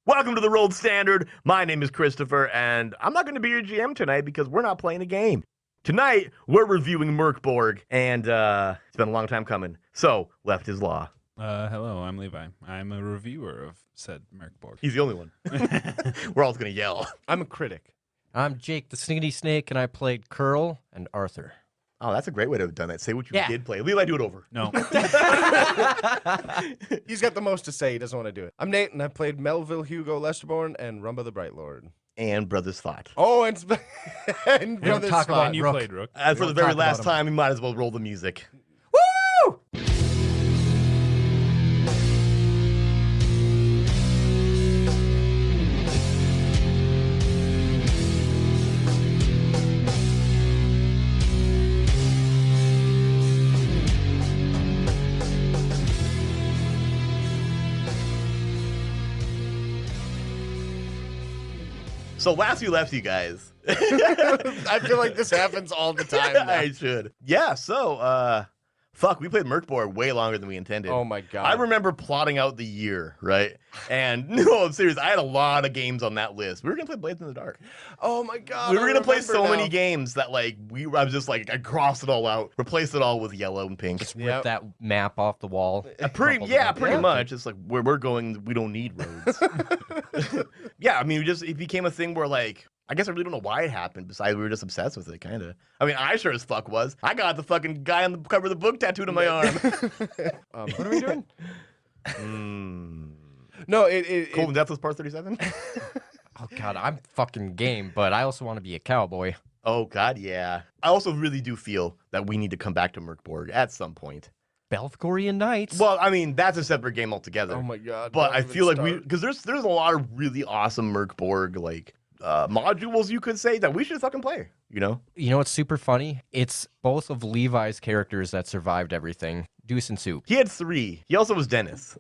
Welcome to the Rolled Standard. My name is Christopher, and I'm not going to be your GM tonight because we're not playing a game. Tonight, we're reviewing Mörk Borg, and it's been a long time coming. So, left is law. Hello, I'm Levi. I'm a reviewer of said Mörk Borg. He's the only one. We're all going to yell. I'm a critic. I'm Jake the Sniggity Snake, and I played Curl and Arthur. Oh, that's a great way to have done that. Say what you did play. Levi, do it over. No. He's got the most to say. He doesn't want to do it. I'm Nate, and I played Melville Hugo Lesterborn and Rumba the Bright Lord. And Brother's Thought. Oh, and Brother's talk about And you Rook. played Rook. And for the don't very talk last about him. time, we might as well roll the music. Woo! So last we left you guys. I feel like this happens all the time. now. I should. Yeah, so, fuck, we played Mörk Borg way longer than we intended. Oh my god. I remember plotting out the year, right? And no, I'm serious. I had a lot of games on that list. We were gonna play Blades in the Dark. Oh my god. We were I gonna play remember so now. many games that like I was just like I crossed it all out, replaced it all with yellow and pink. Rip Yep. that map off the wall. Pretty Yeah. much. It's like where we're going, we don't need roads. Yeah, I mean, it became a thing where like. I guess I really don't know why it happened, besides we were just obsessed with it, kind of. I mean, I sure as fuck was. I got the fucking guy on the cover of the book tattooed on my arm. What are we doing? Mm. No, Cold and Deathless Part 37? Oh, God, I'm fucking game, but I also want to be a cowboy. Oh, God, yeah. I also really do feel that we need to come back to Mörk Borg at some point. Belfgorian Knights. Well, I mean, that's a separate game altogether. Oh my god. But don't I even feel like start. because there's a lot of really awesome Mörk Borg, like, modules, you could say, that we should fucking play, you know? You know what's super funny? It's both of Levi's characters that survived everything. Deuce and Soup. He had 3. He also was Dennis.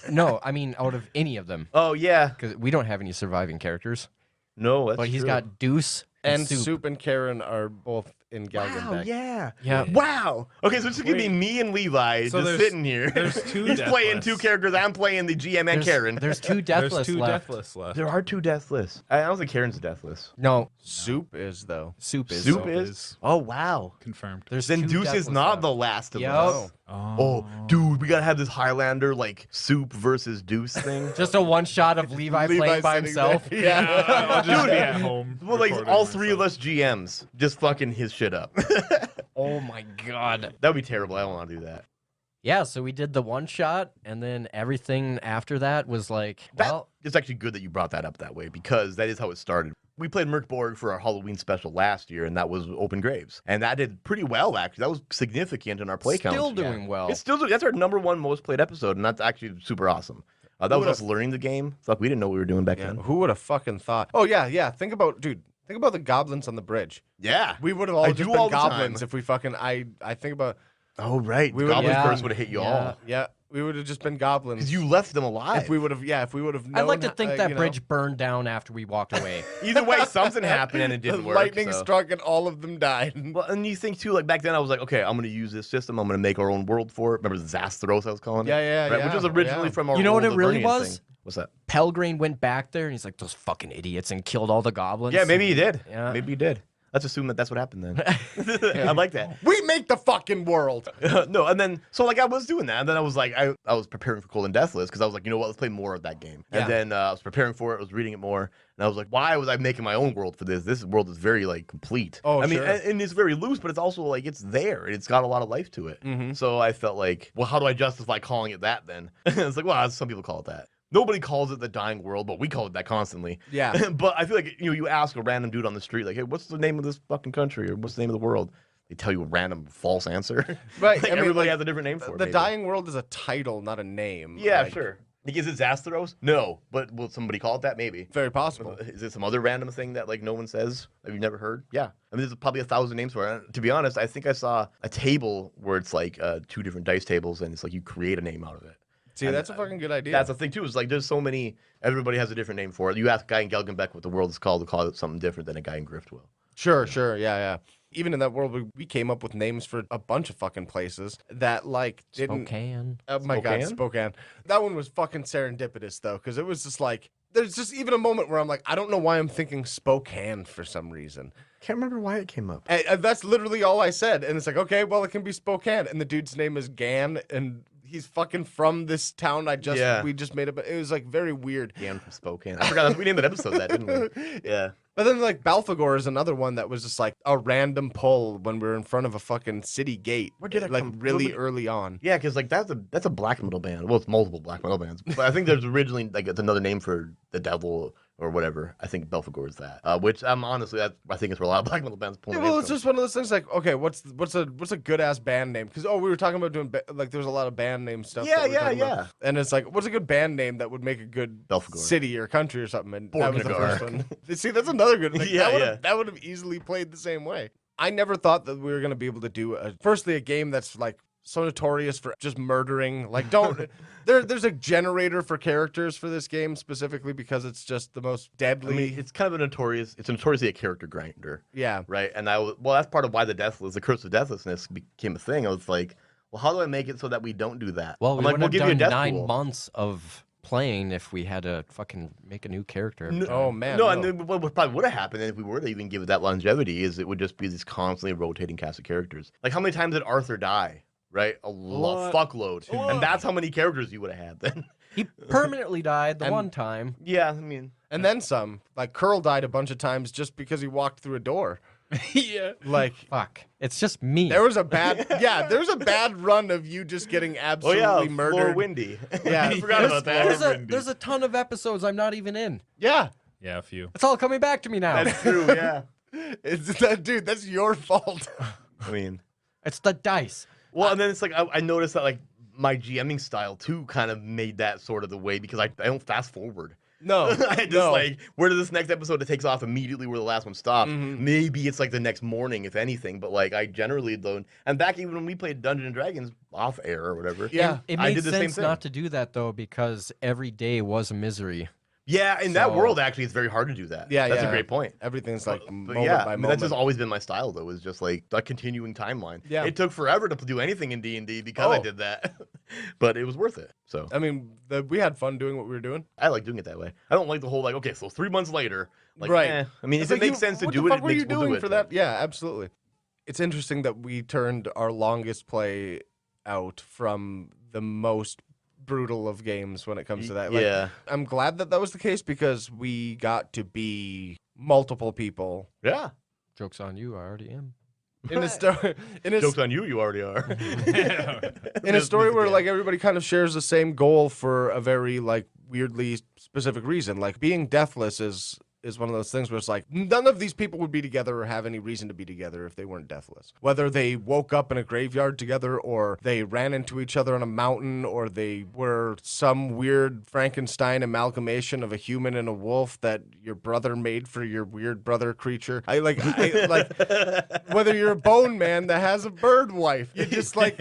No, I mean out of any of them. Oh, yeah. Because we don't have any surviving characters. No, that's But he's true. got Deuce And Soup. Soup and Karen are both in Wow, Galgenbeck. yeah. Yeah. Wow. Okay, so it's gonna be Wait. me and Levi So just there's- sitting here. there's two He's playing Deathless. 2 characters. I'm playing the GM and There's- Karen. There's two Deathless There's two left. Deathless left. There are 2 Deathless. I don't think Karen's a Deathless. No, Soup is though. Soup is. Soup So is? Oh, wow. confirmed. There's Then two Deuce is Deathless not left. the last of Yup. us. Oh, Oh, dude, we gotta have this Highlander, like, Soup versus Deuce thing. Just a one shot of Levi playing by sitting himself. there. yeah. Yeah. I'll just be at home. Well, like, recording all 3 of myself. us GMs just fucking his shit up. Oh my god. That would be terrible. I don't want to do that. Yeah, so we did the one shot, and then everything after that was like, well, It's actually good that you brought that up that way because that is how it started. We played Mörk Borg for our Halloween special last year, and that was Open Graves. And that did pretty well, actually. That was significant in our play count. still doing well. It's still that's our #1 most played episode, and that's actually super awesome. That was us learning the game. It's like we didn't know what we were doing back Yeah, then. who would have fucking thought? Oh yeah. Think about the goblins on the bridge. Yeah. We would have all I just do been all the time. goblins if we fucking. I think about. Oh, right. We The would- Goblin yeah, Curse would have hit you yeah. all. Yeah, we would have just been goblins. Because you left them alive. If we would have I'd like to known, think that you know, bridge burned down after we walked away. Either way, something happened and it the didn't work. lightning so. struck and all of them died. Well, and you think too, like back then I was like, okay, I'm gonna use this system. I'm gonna make our own world for it. Remember Zastheros I was calling it? Yeah, Right? Which was originally from our You know what old it really Livernian was? thing. What's that? Pelgrane went back there, and he's like, those fucking idiots, and killed all the goblins. Yeah, maybe he did. Yeah. Maybe he did. Let's assume that that's what happened then. I like that. We make the fucking world. No, and then so like I was doing that, and then I was like, I was preparing for Cold and Deathless because I was like, you know what, let's play more of that game. Yeah. And then I was preparing for it, I was reading it more, and I was like, why was I making my own world for this? This world is very like complete. Oh, I mean, sure. and it's very loose, but it's also like it's there. It's got a lot of life to it. Mm-hmm. So I felt like, well, how do I justify calling it that then? It's like, well, some people call it that. Nobody calls it the dying world, but we call it that constantly. Yeah. But I feel like you ask a random dude on the street, like, hey, what's the name of this fucking country or what's the name of the world? They tell you a random false answer. Right. Like, I mean, everybody like, has a different name for it. The maybe. dying world is a title, not a name. Yeah, Like, sure. Like, is it Zastheros? No, but will somebody call it that? Maybe. Very possible. Is it some other random thing that like no one says that you've never heard? Yeah. I mean, there's probably 1,000 names for it. And to be honest, I think I saw a table where it's like 2 different dice tables, and it's like you create a name out of it. See, And that's a fucking good idea. That's the thing too. Is like there's so many. Everybody has a different name for it. You ask a guy in Gelgenbeck what the world is called, to call it something different than a guy in Grift will. Sure, yeah. Even in that world, we came up with names for a bunch of fucking places that like didn't. Spokane. Oh my god, Spokane? Spokane. That one was fucking serendipitous though, because it was just like there's just even a moment where I'm like, I don't know why I'm thinking Spokane for some reason. Can't remember why it came up. And that's literally all I said. And it's like, okay, well, it can be Spokane. And the dude's name is Gan, and he's fucking from this town we just made up. It was like very weird. Gan from Spokane. I forgot we named that episode that, didn't we? Yeah. But then like Balfagor is another one that was just like a random pull when we were in front of a fucking city gate. Where did it like come- really early on? Yeah, because like that's a black metal band. Well, it's multiple black metal bands, but I think there's originally like it's another name for the devil or whatever. I think Belphegor is that. Which I'm honestly, I think it's where a lot of black metal bands pull. Yeah, well, it's just one of those things like, okay, what's a good ass band name? Because we were talking about doing like there's a lot of band name stuff. Yeah, that we're talking yeah. about. And it's like, what's a good band name that would make a good Belphegor. city or country or something? And that was the Borgnagar. first one. See, that's another good. Like, Yeah, that would have easily played the same way. I never thought that we were gonna be able to do firstly a game that's like so notorious for just murdering. Like, don't there's a generator for characters for this game specifically because it's just the most I deadly. mean, it's kind of it's notoriously a character grinder, Yeah. right? And that's part of why the curse of deathlessness became a thing. I was like, well, how do I make it so that we don't do that? Well, we I'm like, would we'll have give you a done death 9 pool. months of playing if we had to fucking make a new character. every time. Oh man. No, and then what probably would have happened if we were to even give it that longevity is it would just be this constantly rotating cast of characters. Like, how many times did Arthur die? Right? A lot. Fuckload. And that's how many characters you would have had then. He permanently died the And- one time. Yeah, I mean. And then some. Like Curl died a bunch of times just because he walked through a door. Yeah. Like Fuck. It's just me. there was a bad run of you just getting Oh absolutely yeah, Floor murdered. Windy. Yeah. I forgot about that. There's a ton of episodes I'm not even in. Yeah. Yeah, a few. It's all coming back to me now. That's true, yeah. It's that dude, that's your fault. I mean. It's the dice. Well, and then it's like I noticed that like my GMing style too kind of made that sort of the way because I don't fast forward. No. I just no. like where does this next episode it takes off immediately where the last one stopped. Mhm. Maybe it's like the next morning if anything, but like I generally don't. And back even when we played Dungeons and Dragons off air or whatever. Yeah. It I made did the same sense thing. not to do that though because every day was a misery. Yeah, in that So- world actually it's very hard to do that. Yeah, That's yeah. a great point. Everything's like But moment yeah, by I mean, moment. that's just always been my style, though. Is just like a continuing timeline. Yeah. it took forever to do anything in D&D because I Oh. did that, but it was worth it. So I mean, we had fun doing what we were doing. I like doing it that way. I don't like the whole like okay, so 3 months later, like Right. I mean, It's if it like, makes sense to what do the it, fuck it were makes you we'll do doing it, for but- that? Yeah, absolutely. It's interesting that we turned our longest play out from the most brutal of games when it comes to that. Like, Yeah, I'm glad that was the case because we got to be multiple people yeah. Joke's on you, I already am. in a story. Jokes on you. You already are. In a story where like everybody kind of shares the same goal for a very like weirdly specific reason. Like being deathless is one of those things where it's like none of these people would be together or have any reason to be together if they weren't deathless. Whether they woke up in a graveyard together or they ran into each other on a mountain or they were some weird Frankenstein amalgamation of a human and a wolf that your brother made for your weird brother creature. I like whether you're a bone man that has a bird wife. You just like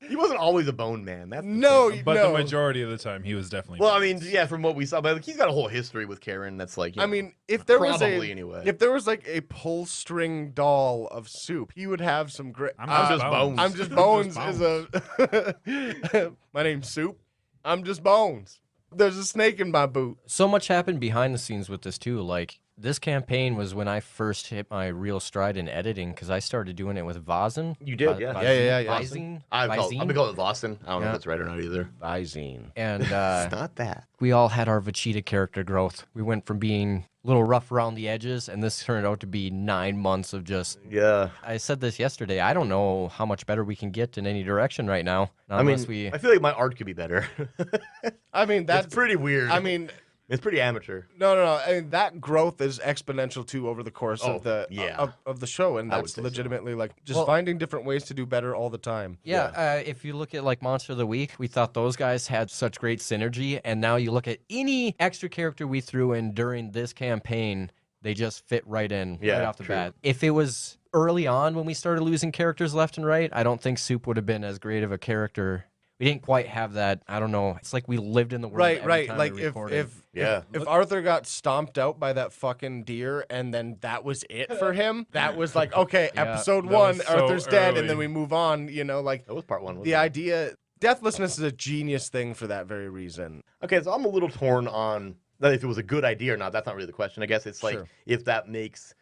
He wasn't always a bone man. That's the no, thing. But no. the majority of the time, he was definitely. Well, I mean, yeah, from what we saw, but like, he's got a whole history with Karen. That's like, you I know, mean, if there was probably anyway. if there was like a pull string doll of Soup, he would have some great. I'm just Bones. I'm just Bones is a. My name's Soup. I'm just Bones. There's a snake in my boot. So much happened behind the scenes with this too. Like this campaign was when I first hit my real stride in editing because I started doing it with Vazen. You did, yeah. Yeah. Vizine. I've been Vizine. calling it Boston. I don't know Yeah. if that's right or not either. Visine. And It's not that. we all had our Vegeta character growth. We went from being a little rough around the edges, and this turned out to be 9 months of just. Yeah. I said this yesterday. I don't know how much better we can get in any direction right now. I mean, Unless we. I feel like my art could be better. I mean, that's That's pretty weird. I mean, it's pretty amateur. no. I mean, that growth is exponential too over the course Oh, of the yeah. of the show, and I would that's say so. legitimately like just Well- finding different ways to do better all the time. Yeah, if you look at like Monster of the Week, we thought those guys had such great synergy, and now you look at any extra character we threw in during this campaign, they just fit right in Yeah, right off the true. bat. If it was early on when we started losing characters left and right, I don't think Soup would have been as great of a character. We didn't quite have that. I don't know. It's like we lived in the world. every Right. time Like we if recorded. Yeah. if Arthur got stomped out by that fucking deer and then that was it for him, that was like okay, Yeah, episode that one, was so Arthur's dead, early. and then we move on. You know, like That was part one. the idea. deathlessness is a genius thing for that very reason. Okay, so I'm a little torn on that if it was a good idea or not. That's not really the question. I guess it's like Sure. if that makes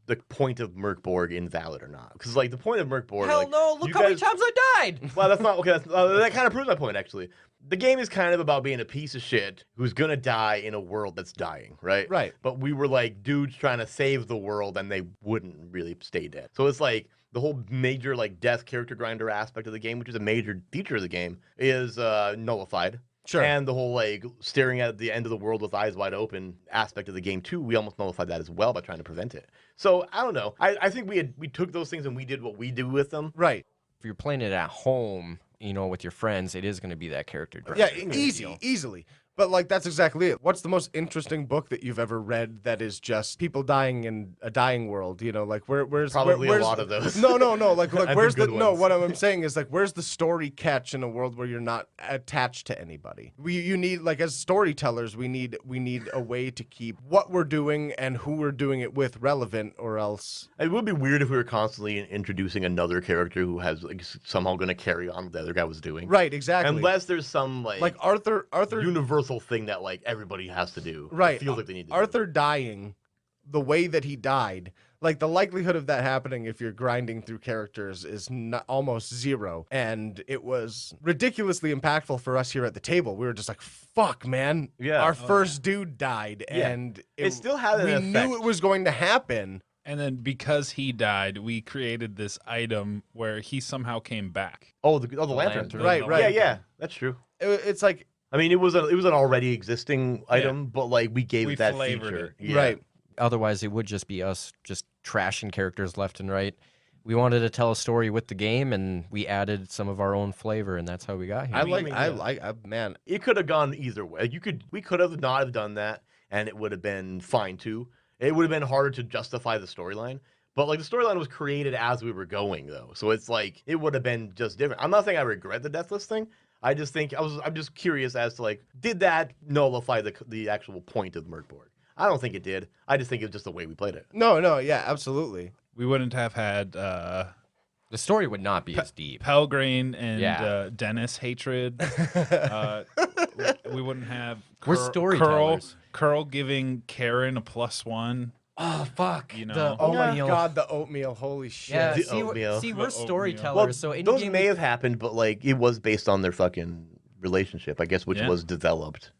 the point of Mörk Borg invalid or not. Because like the point of Mörk Borg, Hell like, no! Look you how many guys- times I died. Well, that's not okay. That kind of proves my point, actually. The game is kind of about being a piece of shit who's gonna die in a world that's dying, right? Right. But we were like dudes trying to save the world, and they wouldn't really stay dead. So it's like the whole major like death character grinder aspect of the game, which is a major feature of the game, is nullified. Sure. And the whole like staring at the end of the world with eyes wide open aspect of the game too, we almost nullified that as well by trying to prevent it. So I don't know. I think we took those things and we did what we do with them. Right. If you're playing it at home, you know, with your friends, it is going to be that character. Yeah, driven. easily. But like that's exactly it. What's the most interesting book that you've ever read that is just people dying in a dying world? You know, like where's Probably where's a lot of those. No. Like I've where's the been good no? ones. What I'm saying is like where's the story catch in a world where you're not attached to anybody? You need like as storytellers, we need a way to keep what we're doing and who we're doing it with relevant, or else It would be weird if we were constantly introducing another character who has like somehow going to carry on what the other guy was doing. right, exactly. Unless there's some like Arthur universal thing that like everybody has to do. Right. It feels like they need to do. Arthur dying the way that he died, like the likelihood of that happening if you're grinding through characters is almost zero. And it was ridiculously impactful for us here at the table. We were just like, fuck, man. Yeah. Our first dude died. Yeah. And It still had an we effect. knew it was going to happen. And then because he died, we created this item where he somehow came back. Oh, the lantern. lantern. Right. Yeah, that's true. It's like, I mean, it was an already existing item, but like we gave We it that flavored feature. it. Yeah. right. Otherwise, it would just be us just trashing characters left and right. We wanted to tell a story with the game, and we added some of our own flavor, and that's how we got here. Man. It could have gone either way. We could have not have done that, and it would have been fine too. It would have been harder to justify the storyline. But like the storyline was created as we were going though. So it's like it would have been just different. I'm not saying I regret the Deathless thing. I just think I'm just curious as to like, did that nullify the actual point of Mörk Borg? I don't think it did. I just think it was just the way we played it. No, yeah, absolutely. We wouldn't have had The story would not be as deep. Pelgrane and Yeah. Dennis hatred. We wouldn't have We're storytellers. Curl giving Karen a +1. Oh, fuck. You know. The Oh my oatmeal. God, the oatmeal. Holy shit. Yeah, The see, oatmeal. see, The we're oatmeal. storytellers, Well, so any those game may we- have happened, but like it was based on their fucking relationship, I guess, which Yeah. was developed.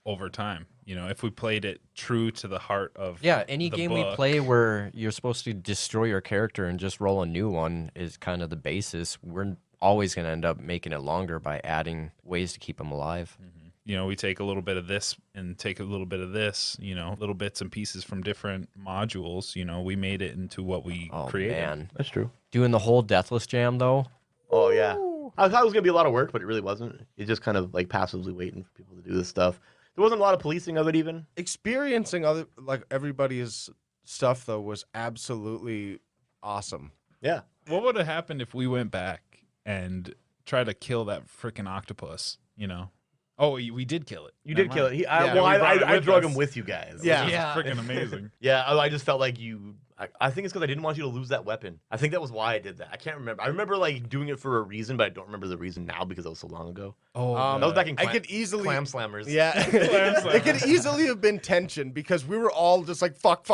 Over time, you know, if we played it true to the heart of Yeah, any the game we book. play where you're supposed to destroy your character and just roll a new one is kind of the basis. We're always going to end up making it longer by adding ways to keep them alive. You know, we take a little bit of this and take a little bit of this, you know, little bits and pieces from different modules. You know, we made it into what we Oh, created. man. That's true. Doing the whole Deathless Jam, though, Oh yeah. I thought it was gonna be a lot of work, but it really wasn't. It's just kind of like passively waiting for people to do this stuff. There wasn't a lot of policing of it even. Experiencing other like everybody's stuff though was absolutely awesome. Yeah. What would have happened if we went back and tried to kill that freaking octopus, you know? Oh, we did kill it. You did kill it. Yeah, Well, we brought it I with drug us. him with you guys. Yeah. Yeah. Freaking amazing. Yeah, I just felt like you. I think it's because I didn't want you to lose that weapon. I think that was why I did that. I can't remember. I remember like doing it for a reason, but I don't remember the reason now because it was so long ago. Oh, That was back in I could easily Clam Slammers. Yeah. It could easily have been tension because we were all just like fuck,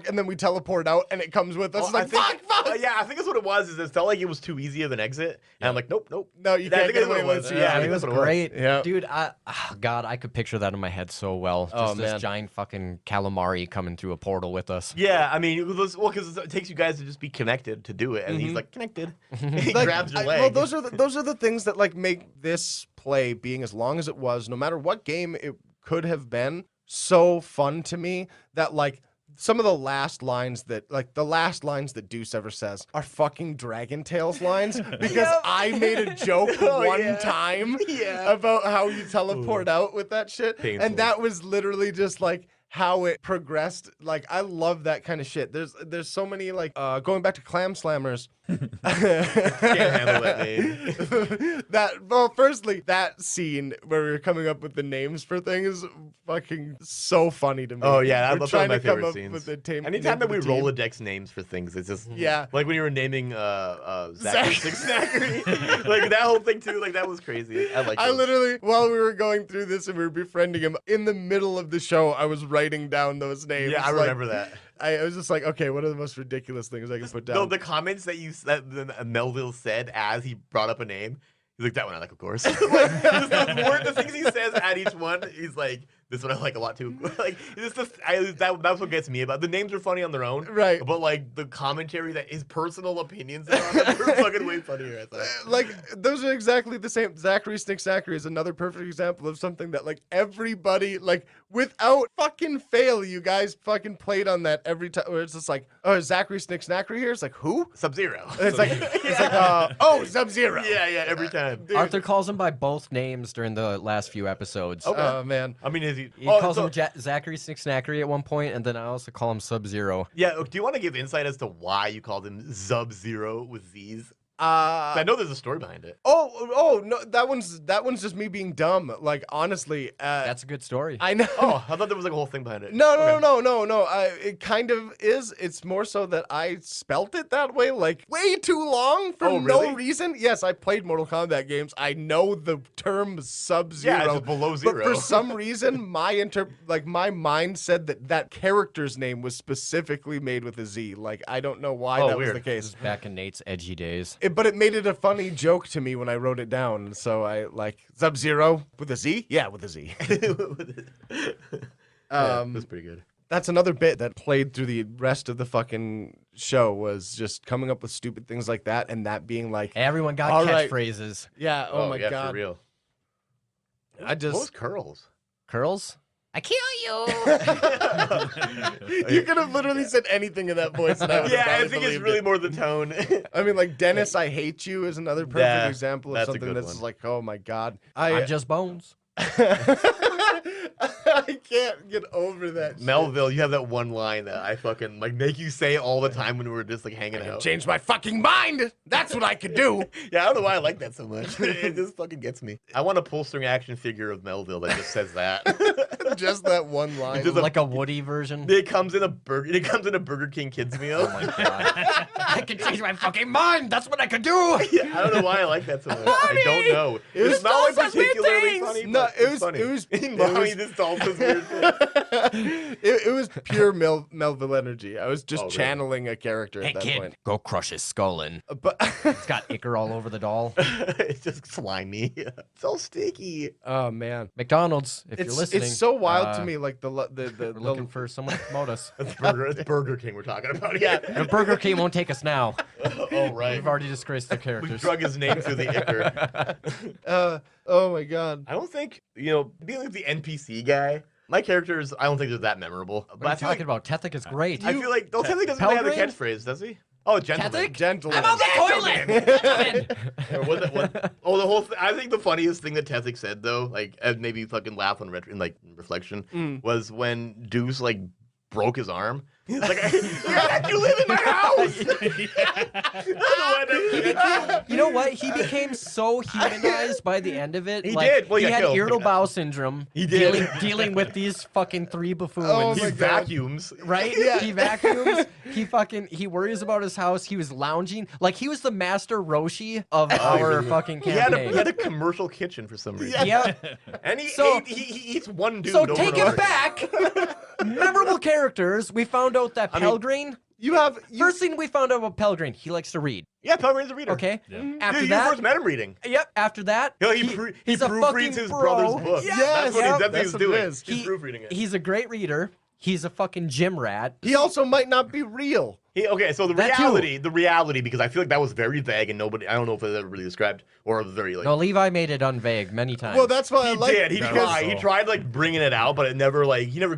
and then we teleport out and it comes with us. Well, It's like fuck. Yeah, I think that's what it was. Is it felt like it was too easy of an exit, and I'm like, nope. No, you I can't think get that's what away it with was. it. Yeah, I it think was that's what it was. great. Yeah. Dude, God, I could picture that in my head so well. Just Oh, this man. giant fucking calamari coming through a portal with us. Yeah, I mean, because it takes you guys to just be connected to do it, and he's like connected. he Like, grabs your leg. Well, those are the things that like make this play being as long as it was, no matter what game it could have been, so fun to me that like some of the last lines that Deuce ever says are fucking Dragon Tales lines because I made a joke one time Yeah. about how you teleport out with that shit. Painful. And that was literally just like how it progressed. Like, I love that kind of shit. There's so many, like, going back to Clam Slammers. Can't handle that name. Firstly, that scene where we were coming up with the names for things is fucking so funny to me. Oh yeah, We're that's trying one of to my come favorite up scenes. with the name Anytime for that we the team. Rolodex names for things, it's just Yeah. like when you were naming Zachary Six Snackery, like that whole thing too. Like that was crazy. I I literally, while we were going through this and we were befriending him, in the middle of the show, I was writing down those names. Yeah, I Like, remember that. I was just like, okay, what are the most ridiculous things I can put down? No, the comments that Melville said as he brought up a name, he's like, that one I like, of course. Like, just the things he says at each one, he's like, this one I like a lot too. Like, that's what gets me about the names are funny on their own, Right. But like the commentary that his personal opinions are on them are fucking way funnier. I thought. Like, those are exactly the same. Zachary Snick Zachary is another perfect example of something that, like, everybody, like, without fucking fail, you guys fucking played on that every time. Where it's just like, oh, is Zachary Snick Zachary here? It's like, who? Sub-Zero. It's like, oh, Sub-Zero. Yeah, every time. Dude. Arthur calls him by both names during the last few episodes. Okay. Oh, man. I mean, is he? He calls him Zachary Snackery at one point, and then I also call him Sub-Zero. Yeah. Do you want to give insight as to why you called him Sub-Zero with Z's? Uh, I know there's a story behind it. oh, no, that one's just me being dumb. Like, honestly, That's a good story. I know. Oh, I thought there was like a whole thing behind it. No. Okay. It kind of is. It's more so that I spelt it that way, like way too long for Oh, no really? reason. Yes, I played Mortal Kombat games. I know the term Sub-Zero. Yeah, it's below zero. But for some reason, my mind said that character's name was specifically made with a Z. Like, I don't know why Oh, that was weird. the This case. is back in Nate's edgy days. But it made it a funny joke to me when I wrote it down. So I like Sub-Zero with a Z. Yeah, with a Z. That's pretty good. That's another bit that played through the rest of the fucking show was just coming up with stupid things like that and that being like, Everyone got All right. catchphrases. yeah, oh my yeah, god. for real. I What was just curls? Curls? I kill you! you could have literally said anything in that voice. And I would have Yeah, I probably think it's believed really it. more the tone. I mean, like Dennis, I hate you is another perfect Yeah, example of that's a something good that's one. like, oh my god, I'm just bones. I can't get over that. shit. Melville, you have that one line that I fucking like make you say all the time when we were just like hanging out. Change my fucking mind. That's what I could do. Yeah, I don't know why I like that so much. It just fucking gets me. I want a pull string action figure of Melville that just says that. Just that one line. Just Like a Woody version. It comes in a Burger King kids meal. Oh my god. I can change my fucking mind. That's what I could do. Yeah, I don't know why I like that so much. I don't know. It's not dolls like says weird particularly things. funny. No, but it it's was- funny. it was- Mommy, this doll says weird things. it was pure Melville energy. I was just Oh, really? channeling a character Hey at that kid, point. go crush his skull in. But It's got ichor all over the doll. It's just slimy. It's all sticky. oh man, McDonald's, if you're listening. it's so wild to uh, me. Like the We're looking for someone to promote us. It's Burger King we're talking about. Yeah. And Burger King won't take us now. Oh, right. We've already disgraced their We characters. drug his name through the ichor. oh my god. I don't think, being like the NPC guy, my characters, I don't think they're that memorable. What But are I you feel talking like, about? Tethek is great. I feel like, don't think he doesn't really have a Pelgrim? catchphrase, does he? Oh, gentleman. Tethek? Gentlemen. I'm on the toilet! Gentlemen! Or was it what? Oh, the whole thing. I think the funniest thing that Tethek said though, like maybe fucking laugh on in like reflection, was when Deuce like broke his arm. He's like, you live in my house. You know what? He became so humanized by the end of it. He like, did. Well, he he got had killed. irritable bowel syndrome. He did. Dealing with these fucking three buffoons. Oh He my God. vacuums. Right? Yeah. He vacuums. He worries about his house. He was lounging. Like he was the master Roshi of our fucking He had campaign. a commercial kitchen for some reason. Yep. And he So- eats one dude. So over take and over. it back. Memorable characters. We found out that I mean, Pelgrim. You First thing we found out about Pelgrim, he likes to read. Yeah, Pelgrim's a reader. Okay. Yeah. After Dude, you that, first met him reading. yep. After that, He he's a proofreads fucking his bro. brother's book. Yes. That's what Yep. he's That's what it doing. is. He's proofreading it. He's a great reader. He's a fucking gym rat. He also might not be real. Okay, so That too. the reality, because I feel like that was very vague and I don't know if it was ever really described or very like. No, Levi made it unvague many times. Well, that's why I He like. did. He That tried. was He so- tried like bringing it out, but it never was never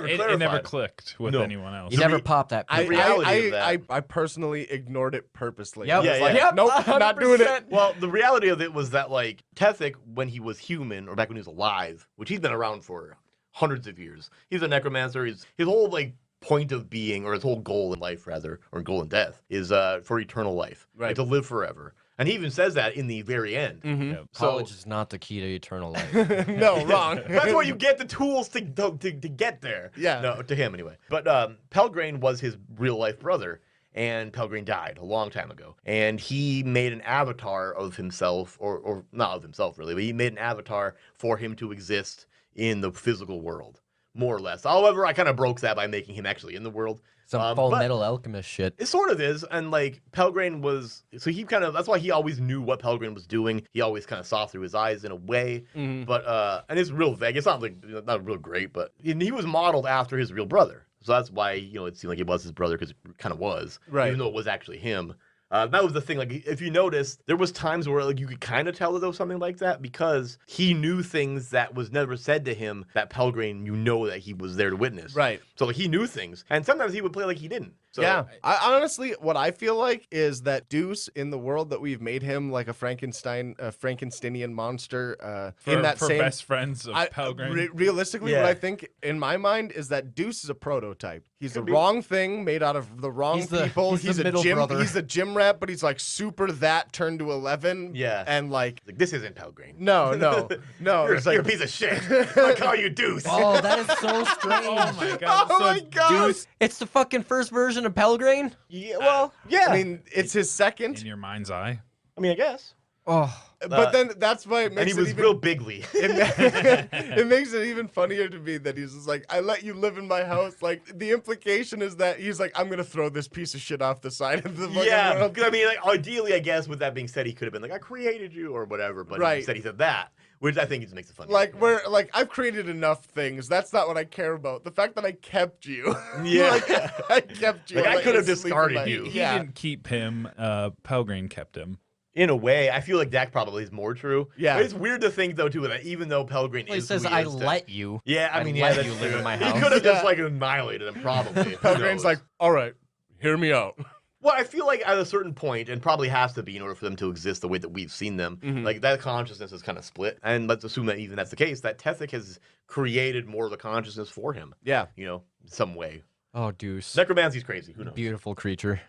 It clarified. never clicked with No. anyone else. you never popped that. I, reality of that. I personally ignored it purposely. Yep. I was Yeah, like, yeah. Yep, nope, not doing it. 100%. Well, the reality of it was that like Tethek, when he was human or back when he was alive, which he's been around for hundreds of years. He's a necromancer. His whole like point of being, or his whole goal in life rather, or goal in death, is for eternal life, Right. like, to live forever. And he even says that in the very end. Yeah. College is not the key to eternal life. No, wrong. That's where you get the tools to get there. Yeah. No, to him anyway. But Pelgrane was his real life brother, and Pelgrane died a long time ago. And he made an avatar of himself, or not of himself really, but he made an avatar for him to exist in the physical world, more or less. However, I kind of broke that by making him actually in the world. Some Full but Metal Alchemist shit. It sort of is, and like Pelgrane was, so he kind of, that's why he always knew what Pelgrane was doing. He always kind of saw through his eyes in a way, but and it's real vague. It's not like not real great, but he was modeled after his real brother, so that's why it seemed like it was his brother, because it kind of was, Right. even though it was actually him. That was the thing. Like, if you notice, there was times where like you could kind of tell that there was something like that, because he knew things that was never said to him that Pelgrane, that he was there to witness. Right. So like, he knew things, and sometimes he would play like he didn't. So, yeah, I honestly, what I feel like is that Deuce, in the world that we've made him, like a Frankensteinian monster, in that for same best friends of Pelgrane. Realistically, Yeah. what I think in my mind is that Deuce is a prototype. He's the Could be. wrong thing made out of the wrong He's the- people. he's the a middle gym. brother. He's a gym rat, but he's like super that turned to 11. Yeah. and like. Like, this isn't Pelgrane. No. You're, It's you're a like, piece of shit. I call you Deuce. Oh, that is so strange. Oh my god! oh so my god! Deuce It's the fucking first version of Pelgrane? Yeah, well, yeah. I mean, it's his second, in your mind's eye. I guess. Oh, but then that's why it makes And he it was even real bigly. it makes it even funnier to me that he's just like, I let you live in my house. Like, the implication is that he's like, I'm gonna throw this piece of shit off the side of the fucking Yeah. world. 'Cause I mean, like, ideally, I guess, with that being said, he could have been like, I created you or whatever. But Right. instead, he said that, which I think just makes it funny. Like, I've created enough things. That's not what I care about. The fact that I kept you. Yeah. like, I kept you. Like, I let could have you sleep in discarded my- you. He Yeah. didn't keep him. Pelgrane kept him. In a way, I feel like that probably is more true. Yeah. But it's weird to think, though, too, that even though Pelgrane he is says, who he I is, let you. Yeah, I mean, let that's you live true. in my He house. could have just, Yeah. like, annihilated him, probably. Who Pelgrane's knows? like, all right, hear me out. Well, I feel like at a certain point, and probably has to be in order for them to exist the way that we've seen them, like, that consciousness is kind of split. And let's assume that even that's the case, that Tethek has created more of the consciousness for him, Yeah. in some way. Oh, Deuce. Necromancy's crazy. Who knows? Beautiful creature.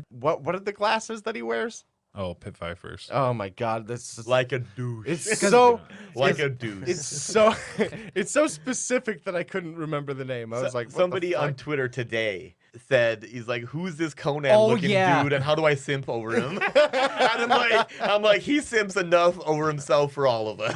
What are the glasses that he wears? Oh, Pit Vipers. Oh my god, this is Like a douche. it's so like it's- a douche. It's so it's so specific that I couldn't remember the name. I was like, what the somebody on fuck? Twitter today said, he's like, who's this Conan Oh, looking yeah. dude and how do I simp over him? And I'm like, he simps enough over himself for all of us.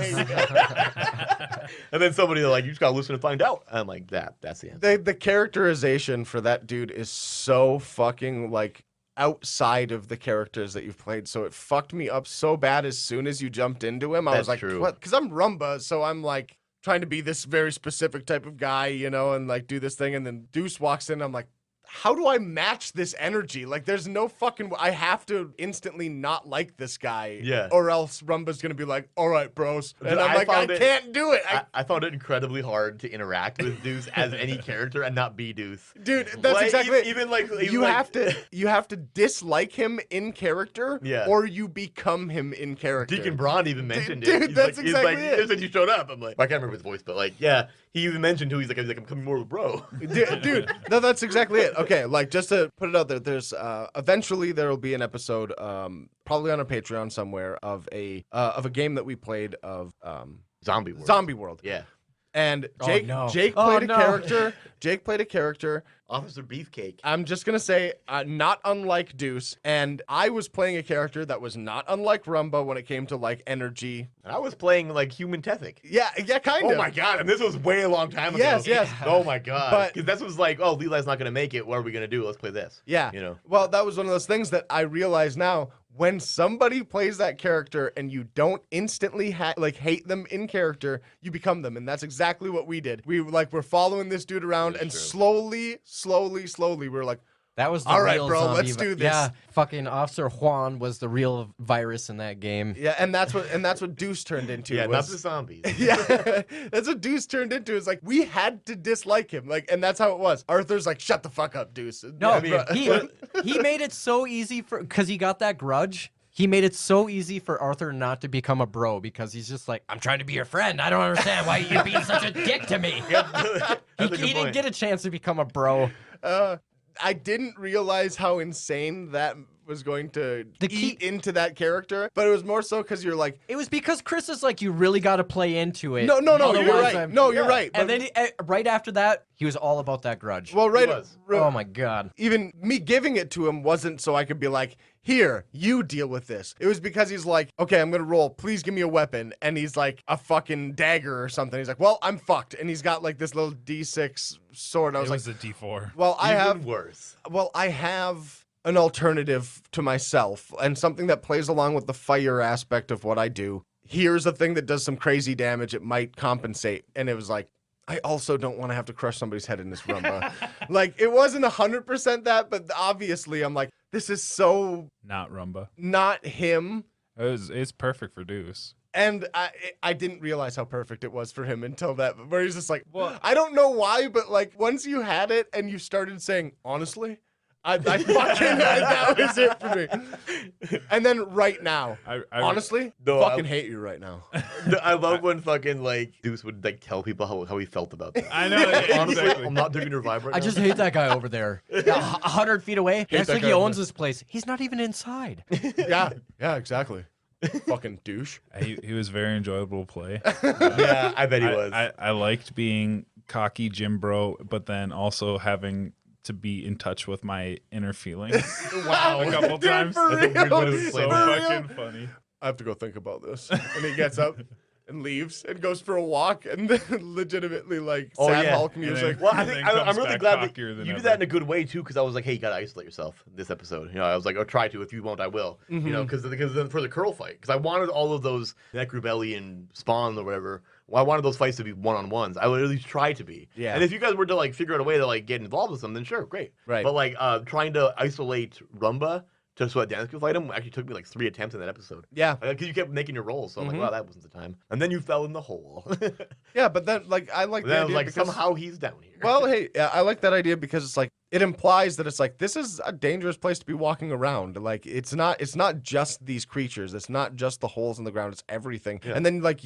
And then somebody like, you just gotta listen to find out. I'm like, that's the answer. The characterization for that dude is so fucking like outside of the characters that you've played, so it fucked me up so bad as soon as you jumped into him. I was That's like, true. what? Because I'm Rumba, so I'm like trying to be this very specific type of guy, and like do this thing, and then Deuce walks in, I'm like, how do I match this energy? Like, there's no fucking. I have to instantly not like this guy, Yeah. or else Rumba's gonna be like, all right, bros, and Dude, I'm I like, I found it- can't do it. I found it incredibly hard to interact with Deuce as any character and not be Deuce. Dude, that's Like, exactly it. even like You have to dislike him in character, Yeah. or you become him in character. Deacon Braun even mentioned Dude, it. He's that's like, exactly he's it. like, since you showed up, I'm like, I can't remember his voice, but like, yeah, he even mentioned who he's like, I'm coming more with bro. Dude, no, that's exactly it. Okay, like just to put it out there, there's eventually there will be an episode, probably on our Patreon somewhere, of a game that we played of Zombie World. Zombie World. Yeah. And Oh, Jake no. Jake Oh, played a no. character. Jake played a character. Officer Beefcake. I'm just gonna say, not unlike Deuce, and I was playing a character that was not unlike Rumba when it came to like energy. And I was playing like human Tethek. Yeah, kind Oh of. my god, and this was way a long time ago. Yes. Oh my god. But- Because this was like, oh, Levi's not gonna make it. What are we gonna do? Let's play this. Yeah. You know. Well, that was one of those things that I realize now. When somebody plays that character and you don't instantly hate them in character, you become them, and that's exactly what we did. We're following this dude around, That's and true. slowly, we're like, That was the All right, real bro, zombie let's do this. Yeah, fucking Officer Juan was the real virus in that game. yeah, and that's what Deuce turned into. Yeah, not was- the zombies. Yeah, that's what Deuce turned into. It's like we had to dislike him, and that's how it was. Arthur's like, "Shut the fuck up, Deuce." No, I mean, he made it so easy because he got that grudge. He made it so easy for Arthur not to become a bro because he's just like, I'm trying to be your friend. I don't understand why you're being such a dick to me. He didn't get a chance to become a bro. I didn't realize how insane that was going to eat into that character, but it was more so because you're like... It was because Chris is like, you really got to play into it. No, you're right. No, you're right. And then right after that, he was all about that grudge. Well, oh my God. Even me giving it to him wasn't so I could be like, here, you deal with this. It was because he's like, okay, I'm going to roll. Please give me a weapon. And he's like a fucking dagger or something. He's like, well, I'm fucked. And he's got like this little D6 sword. I was like, a D4. Well, worse. Well, I have an alternative to myself and something that plays along with the fire aspect of what I do. Here's a thing that does some crazy damage. It might compensate. And it was like, I also don't want to have to crush somebody's head in this rumba. Like, it wasn't 100% that, but obviously I'm like, this is so Not Rumba. not him. It's perfect for Deuce. And I didn't realize how perfect it was for him until that, where he's just like, well, I don't know why, but like once you had it and you started saying, honestly, I fucking, that was it for me. And then right now, honestly, fucking hate you right now. I love when fucking like Deuce would like tell people how he felt about that. I know. Honestly, Exactly. I'm not doing your vibe right now. I just hate that guy over there. 100 feet away. Looks that like he guy over owns this place. He's not even inside. Yeah, exactly. Fucking douche. He was very enjoyable to play. Yeah, I bet he was. I liked being cocky Jim Bro, but then also having to be in touch with my inner feelings. Wow, A couple times. for That's a weird way to It's explain so that. fucking funny. I have to go think about this. And he gets up and leaves and goes for a walk and then legitimately like Oh, sad yeah. Hulk music. Well, I And think then I'm comes really back glad that cockier you than did ever. that in a good way too, because I was like, hey, you gotta isolate yourself this episode. You know, I was like, oh, try to. If you won't, I will. You know, because then for the curl fight, because I wanted all of those that Grubelli and Spawn or whatever. Well, I wanted those fights to be one-on-ones. I would at least try to be. Yeah. And if you guys were to like figure out a way to like get involved with them, then sure, great. Right. But like trying to isolate Rumba just so that Dennis could fight him actually took me like 3 attempts in that episode. Yeah. Because you kept making your rolls, so I'm like, wow, that wasn't the time. And then you fell in the hole. Yeah, but then like I like Then the I was idea like, because, somehow he's down here. well, hey, I like that idea because it's like it implies that it's like this is a dangerous place to be walking around. Like it's not just these creatures. It's not just the holes in the ground. It's everything. Yeah. And then like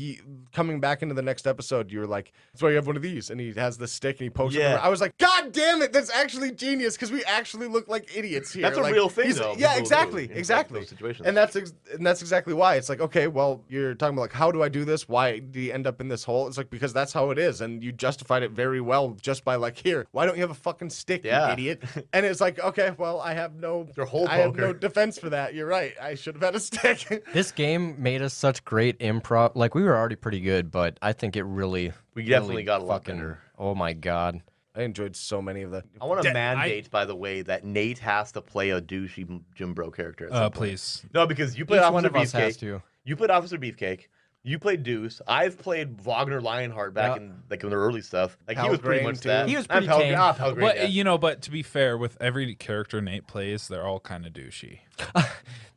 coming back into the next episode, you're like, that's why you have one of these, and he has this stick and he pokes it. Yeah. I was like, God damn it, that's actually genius because we actually look like idiots here. That's a Like, real thing, he's- though. Yeah, people exactly, do in exactly. those situations. And that's exactly why it's like, okay, well, you're talking about like, how do I do this? Why do you end up in this hole? It's like because that's how it is, and you justified it very well just by like, here, why don't you have a fucking stick, Yeah. you idiot? And it's like, okay, well, I have no poker. defense for that. You're right. I should have had a stick. This game made us such great improv. Like, we were already pretty good, but I think it really... We definitely really got a lot fucking, better. Oh my God. I enjoyed so many of the. I want to mandate, by the way, that Nate has to play a douchey Jim Bro character. At some point. Please. No, because you played Each Officer one of us has Beefcake. to. You played Officer Beefcake. You played Deuce. I've played Wagner Lionheart back in like in the early stuff. Like he was pretty Pelgrane, much too. that. He was And pretty tame. Pelgrane, But yeah. you know, but to be fair, with every character Nate plays, they're all kind of douchey.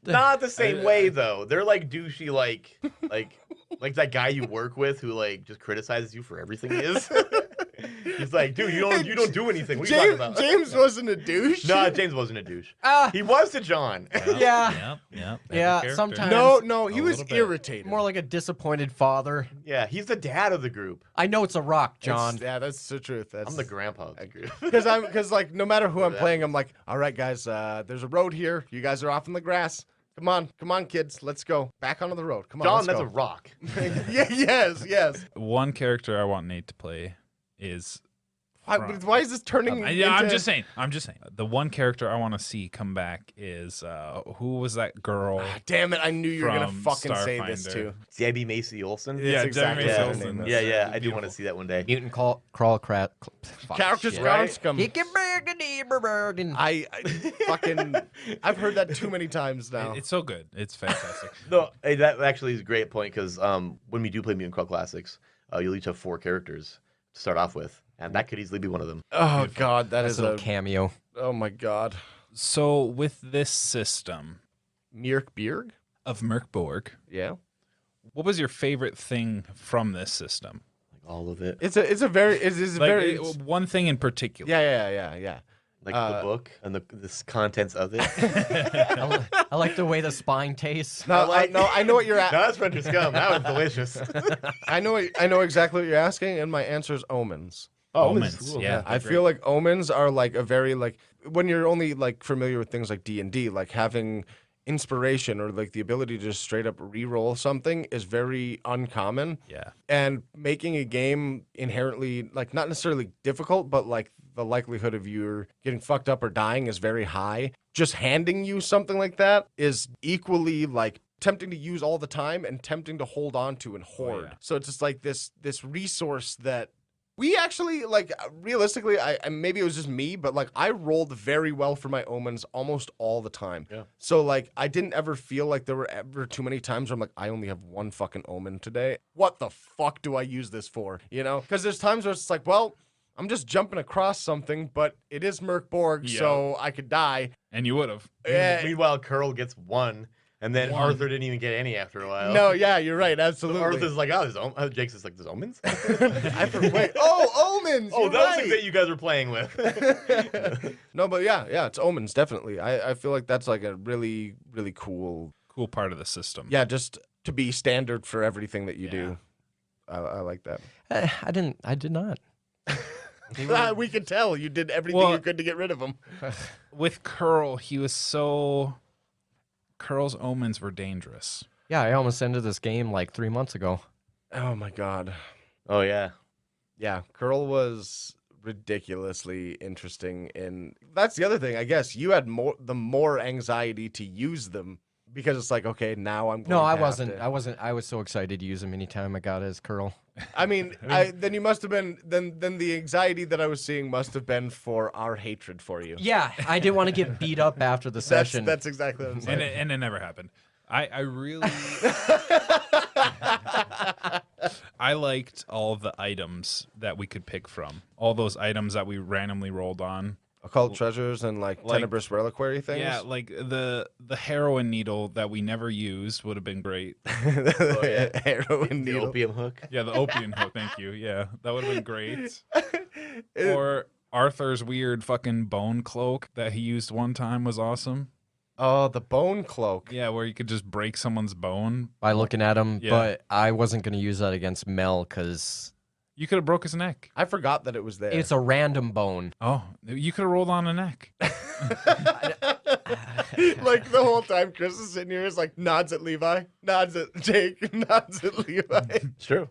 Not the same way though. They're like douchey, like that guy you work with who like just criticizes you for everything he is. He's like, dude, you don't do anything. What are you talking about? James wasn't a douche. No, James wasn't a douche. Ah. He was to John. Yeah. Yep. Yeah, sometimes. No, he A was little bit. irritated. More like a disappointed father. Yeah, he's the dad of the group. I know it's a rock, John. Yeah, that's the truth. That's I'm the grandpa of the group. because like no matter who I'm playing, I'm like, all right, guys, there's a road here. You guys are off in the grass. Come on, kids, let's go back onto the road. Come on, John, let's that's go. a rock. Yeah, yes. One character I want Nate to play is. Why is this turning? Yeah, I'm into- just saying. The one character I want to see come back is who was that girl? Ah, damn it! I knew you were gonna From fucking say this Starfinder. too. Debbie Macy Olsen. Yeah, That's exactly Debbie what Macy her name Olsen. is. Yeah, I do Beautiful. want to see that one day. Mutant crawl crap. Characters Right? scum. I fucking I've heard that too many times now. It's so good. It's fantastic. No, hey, that actually is a great point because when we do play Mutant Crawl Classics, you'll each have 4 characters to start off with, and that could easily be one of them. Oh God, that That's is a little a cameo. oh my God. So with this system Mörk Borg? of Borg, Yeah. what was your favorite thing from this system? Like all of it. It's a very Like very one thing in particular. yeah. Like the book and the contents of it. I like the way the spine tastes. No, I know what you're No, at. that's French scum. That was delicious. I know exactly what you're asking, and my answer is Omens. Oh, Omens, cool. yeah. I feel like Omens are like a very like when you're only like familiar with things like D&D, like having inspiration or like the ability to just straight up re-roll something is very uncommon. Yeah. And making a game inherently like not necessarily difficult, but like the likelihood of you getting fucked up or dying is very high. Just handing you something like that is equally like tempting to use all the time and tempting to hold on to and hoard. yeah. So it's just like this resource that we actually like realistically, I maybe it was just me, but like I rolled very well for my omens almost all the time. Yeah. So like I didn't ever feel like there were ever too many times where I'm like, I only have one fucking omen today. What the fuck do I use this for? You know? Because there's times where it's like, well, I'm just jumping across something, but it is Mörk Borg, Yeah. so I could die. And you would have. Meanwhile, Curl gets one, and then Arthur didn't even get any after a while. No, yeah, you're right, So absolutely. Arthur's like, Jake's just like, there's omens? Wait, oh, omens! Oh, you're that was right. the bit you guys were playing with. No, but yeah, it's omens definitely. I feel like that's like a really, really cool. Cool part of the system. Yeah, just to be standard for everything that you do. I like that. I did not. We can tell you did everything Well- you could to get rid of them. With Curl, he was so. Curl's omens were dangerous. Yeah, I almost ended this game like 3 months ago. Oh my god. Oh, yeah. Yeah, Curl was ridiculously interesting, and that's the other thing. I guess you had more anxiety to use them because it's like, okay, now I'm. No, going I to have to- wasn't. I was so excited to use him anytime I got his curl. I mean, then you must have been. Then the anxiety that I was seeing must have been for our hatred for you. Yeah, I didn't want to get beat up after the session. That's exactly what I'm saying. And it never happened. I really. I liked all of the items that we could pick from. All those items that we randomly rolled on. Occult treasures and like tenebrous reliquary things. Yeah, like the heroin needle that we never used would have been great. Heroin The needle. opium hook. Yeah, the opium hook. Thank you. Yeah, that would have been great. Or Arthur's weird fucking bone cloak that he used one time was awesome. Oh, the bone cloak. Yeah, where you could just break someone's bone. by looking at him, Yeah. but I wasn't going to use that against Mel because You could have broke his neck. I forgot that it was there. it's a random bone. Oh, you could have rolled on a neck. Like the whole time Chris is sitting here is like nods at Levi, nods at Jake, nods at Levi. It's true.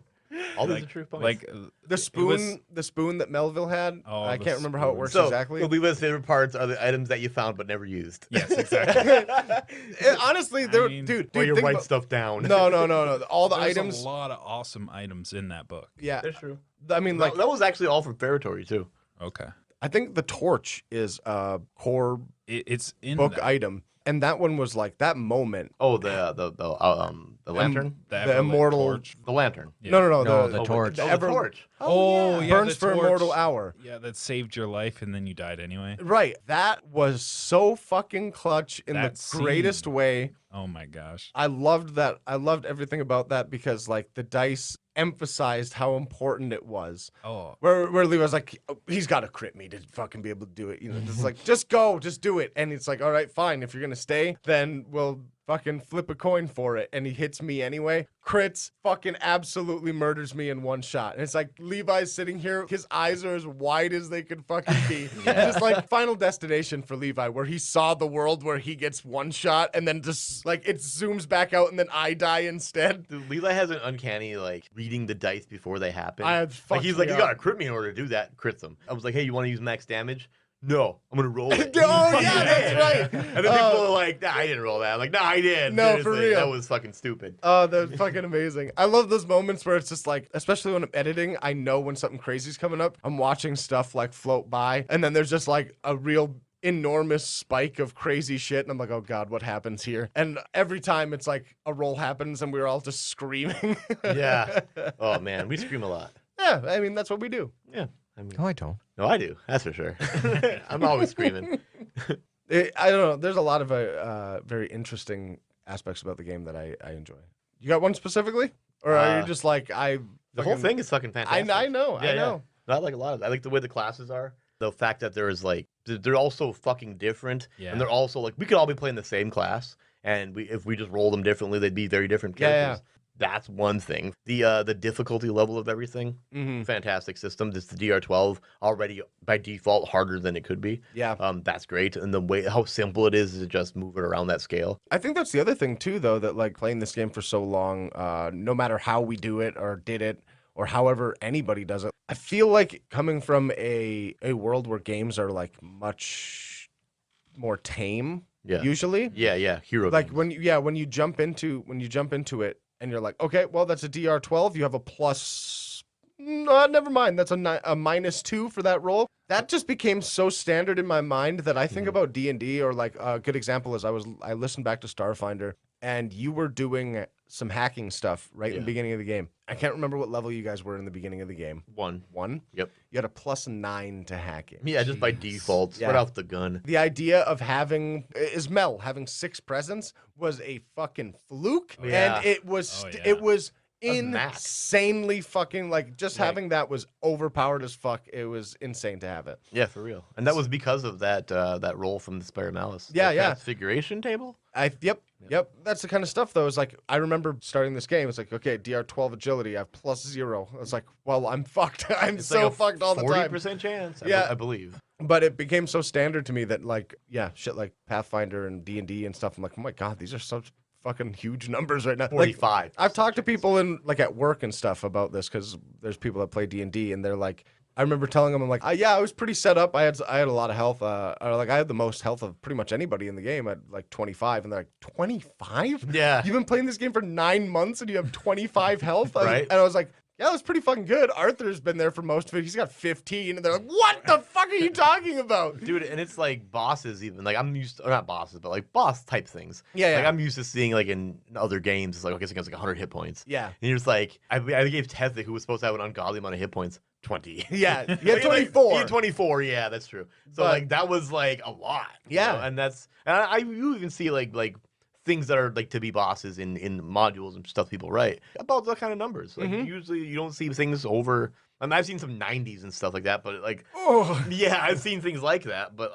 All these are true points. Like The spoon that Melville had. Oh, I the can't remember how it spoon. works so, exactly. so Levi's favorite parts are the items that you found but never used. yes, exactly. Honestly, there, mean, dude, Or you think write about- stuff down. No. All the There's items. a lot of awesome items in that book. Yeah, That's true. I mean, like, That was actually all from Ferratory, too. Okay, I think the torch is a core it's in book that. item, and that one was like that moment. Oh, the lantern? The Everlit immortal. torch. The lantern. Yeah. No, the torch. Oh, the ever- torch. Oh, yeah, burns the for a torch. mortal hour. Yeah, that saved your life and then you died anyway. Right, that was so fucking clutch in That the greatest scene. way. Oh my gosh. I loved that. I loved everything about that because like the dice emphasized how important it was. Oh, Where Levi was like, "Oh, he's got to crit me to fucking be able to do it. You know, just like, just go, just do it. And it's like, all right, fine. If you're gonna stay, then we'll fucking flip a coin for it. And he hits me anyway. Crits, fucking absolutely murders me in one shot. And it's like Levi's sitting here, his eyes are as wide as they could fucking be. Just like Final Destination for Levi, where he saw the world where he gets one shot and then just like it zooms back out and then I die instead. Dude, Levi has an uncanny, like, reading the dice before they happen. I Like, he's fucked like, me you up. gotta crit me in order to do that. Crits him. I was like, hey, you want to use max damage? No, I'm gonna roll it. Oh, yeah, that's right. And then people are like, nah, I didn't roll that. I'm like, nah, I did. No, for Seriously, real. That was fucking stupid. Oh, that's fucking amazing. I love those moments where it's just like, especially when I'm editing, I know when something crazy's coming up. I'm watching stuff like float by, and then there's just like a real enormous spike of crazy shit, and I'm like, oh god, what happens here? And every time it's like a roll happens, and we're all just screaming. Yeah. Oh, man, we scream a lot. Yeah, I mean that's what we do. Yeah. I mean, No, I don't. no, I do. That's for sure. I'm always screaming. I don't know. There's a lot of very interesting aspects about the game that I enjoy. You got one specifically, or are you just like The whole thing is fucking fantastic. I know. No, I like a lot of it. I like the way the classes are. The fact that there is like they're all so fucking different, Yeah. and they're also like we could all be playing the same class, and if we just roll them differently, they'd be very different characters. That's one thing. The difficulty level of everything, fantastic system. This the DR12 already by default harder than it could be. Yeah. That's great, and the way how simple it is to just move it around that scale. I think that's the other thing too, though, that like playing this game for so long, no matter how we do it or did it, or however anybody does it, I feel like coming from a world where games are like much more tame. Yeah. Usually. Yeah. Hero. Like games. when you jump into it and you're like, okay, well that's a DR12. You have a plus. No, never mind. That's a -2 for that roll. That just became so standard in my mind that I think about D&D, or like a good example is I listened back to Starfinder, and you were doing some hacking stuff right in the beginning of the game. I can't remember what level you guys were in the beginning of the game. 1. 1? Yep. You had a +9 to hacking. Yeah, just by default, right off the gun. The idea of having 6 presence was a fucking fluke, Yeah. and it was Oh, yeah. insanely fucking like just having that was overpowered as fuck. It was insane to have it. Yeah, for real. And that was because of that roll from the Spire Malice. Yeah, The yeah. Transfiguration table. Yep. That's the kind of stuff though. It's like I remember starting this game. It's like, okay, DR12 agility, I have +0. It's like, well, I'm fucked. I'm It's so like a fucked all the time. 40% chance. Yeah. I believe. But it became so standard to me that like, yeah, shit like Pathfinder and D&D and stuff. I'm like, oh my god, these are such fucking huge numbers right now. Like, 45. I've talked to people in like at work and stuff about this because there's people that play D&D and they're like, I remember telling them, I'm like, yeah, I was pretty set up. I had a lot of health. Or like I had the most health of pretty much anybody in the game at like 25, and they're like, 25? Yeah. You've been playing this game for 9 months and you have 25 health? Right. And I was like, yeah, that's pretty fucking good. Arthur's been there for most of it. He's got 15, and they're like, what the fuck are you talking about? Dude, and it's like bosses even. Like I'm used to, or not bosses, but like boss type things. Yeah, Like yeah. I'm used to seeing like in other games, it's like, okay, so it's like 100 hit points. Yeah. And you're just like, I gave Tethic, who was supposed to have an ungodly amount of hit points, 20. Yeah, you had Like, 24. He had 24, yeah, that's true. So But- like that was like a lot. you Yeah. know? And that's, and you even see like things that are like to be bosses in modules and stuff people write about that kind of numbers. Like usually you don't see things over. I mean, I've seen some 90s and stuff like that, but like, Oh. yeah, I've seen things like that, but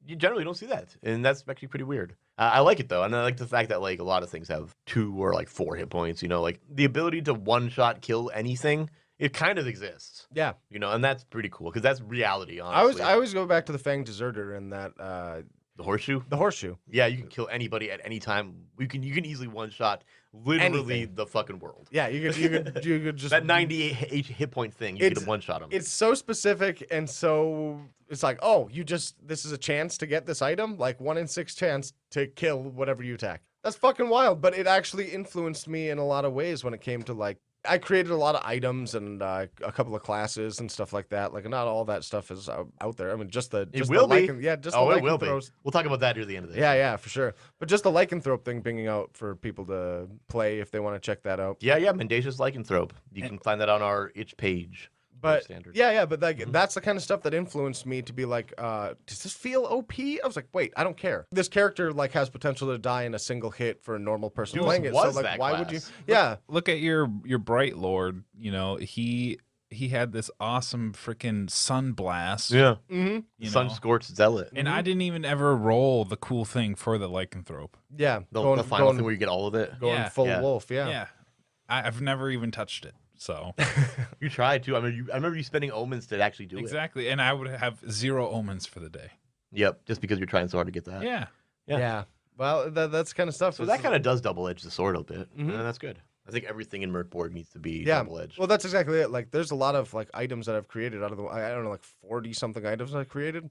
you generally don't see that, and that's actually pretty weird. I like it though, and I like the fact that like a lot of things have 2 or like 4 hit points. You know, like the ability to one-shot kill anything. It kind of exists, Yeah. you know, and that's pretty cool because that's reality. Honestly, I always go back to the Fang Deserter and that the horseshoe. the horseshoe. Yeah, you can kill anybody at any time. You can easily one-shot literally Anything. the fucking world. Yeah, you could just That 98 hit point thing, you can one-shot them. It's so specific and so it's like, oh, this is a chance to get this item, like 1 in 6 chance to kill whatever you attack. That's fucking wild, but it actually influenced me in a lot of ways when it came to like I created a lot of items and a couple of classes and stuff like that. Like not all that stuff is out there. I mean, just the It will be. just Oh, the it will be. lycanthropes. We'll talk about that near the end of this. Yeah, for sure. But just the lycanthrope thing being out for people to play if they want to check that out. Yeah, Mendacious Lycanthrope. You can find that on our itch page. But Standard. but like that's the kind of stuff that influenced me to be like, does this feel OP? I was like, wait, I don't care. This character like has potential to die in a single hit for a normal person Deuce playing it. So was like, that why would you? class. Yeah, Look at your Bright Lord. You know, he had this awesome freaking sun blast. Yeah. mm-hmm. You Sun know? Scorched Zealot. And I didn't even ever roll the cool thing for the lycanthrope. Yeah. The final thing where you get all of it. going Yeah. full Yeah. wolf. Yeah. Yeah. I've never even touched it. So You tried to. I remember you spending omens to actually do it. exactly. And I would have 0 omens for the day. Yep. Just because you're trying so hard to get that. Yeah. Yeah. Well, that's kind of stuff. So that kind of does double edge the sword a bit. Mhm. And that's good. I think everything in Mörk Borg needs to be yeah. double edged. Well, that's exactly it. Like, there's a lot of like items that I've created out of the I don't know, like 40 something items I created.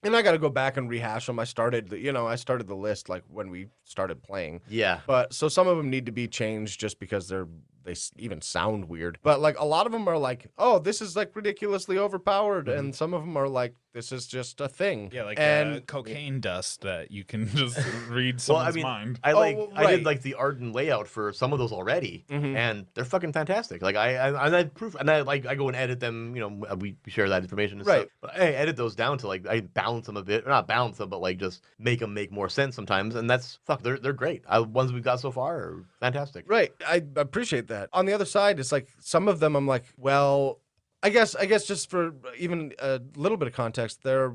And I got to go back and rehash them. I started the list like when we started playing. Yeah. But so some of them need to be changed just because they even sound weird. But like a lot of them are like, oh, this is like ridiculously overpowered, and some of them are like, this is just a thing. Yeah, like and cocaine dust that you can just read Well, someone's I mean, mind. I well, I did right. like the art and layout for some of those already, Mhm. and they're fucking fantastic. Like I proof, and I go and edit them. You know, we share that information, and Right. stuff. But I edit those down to like I balance them a bit, or not balance them, but like just make them make more sense sometimes. And that's they're great. Ones we've got so far are fantastic. Right. I appreciate that. On the other side, it's like some of them I'm like, well, I guess just for even a little bit of context, they're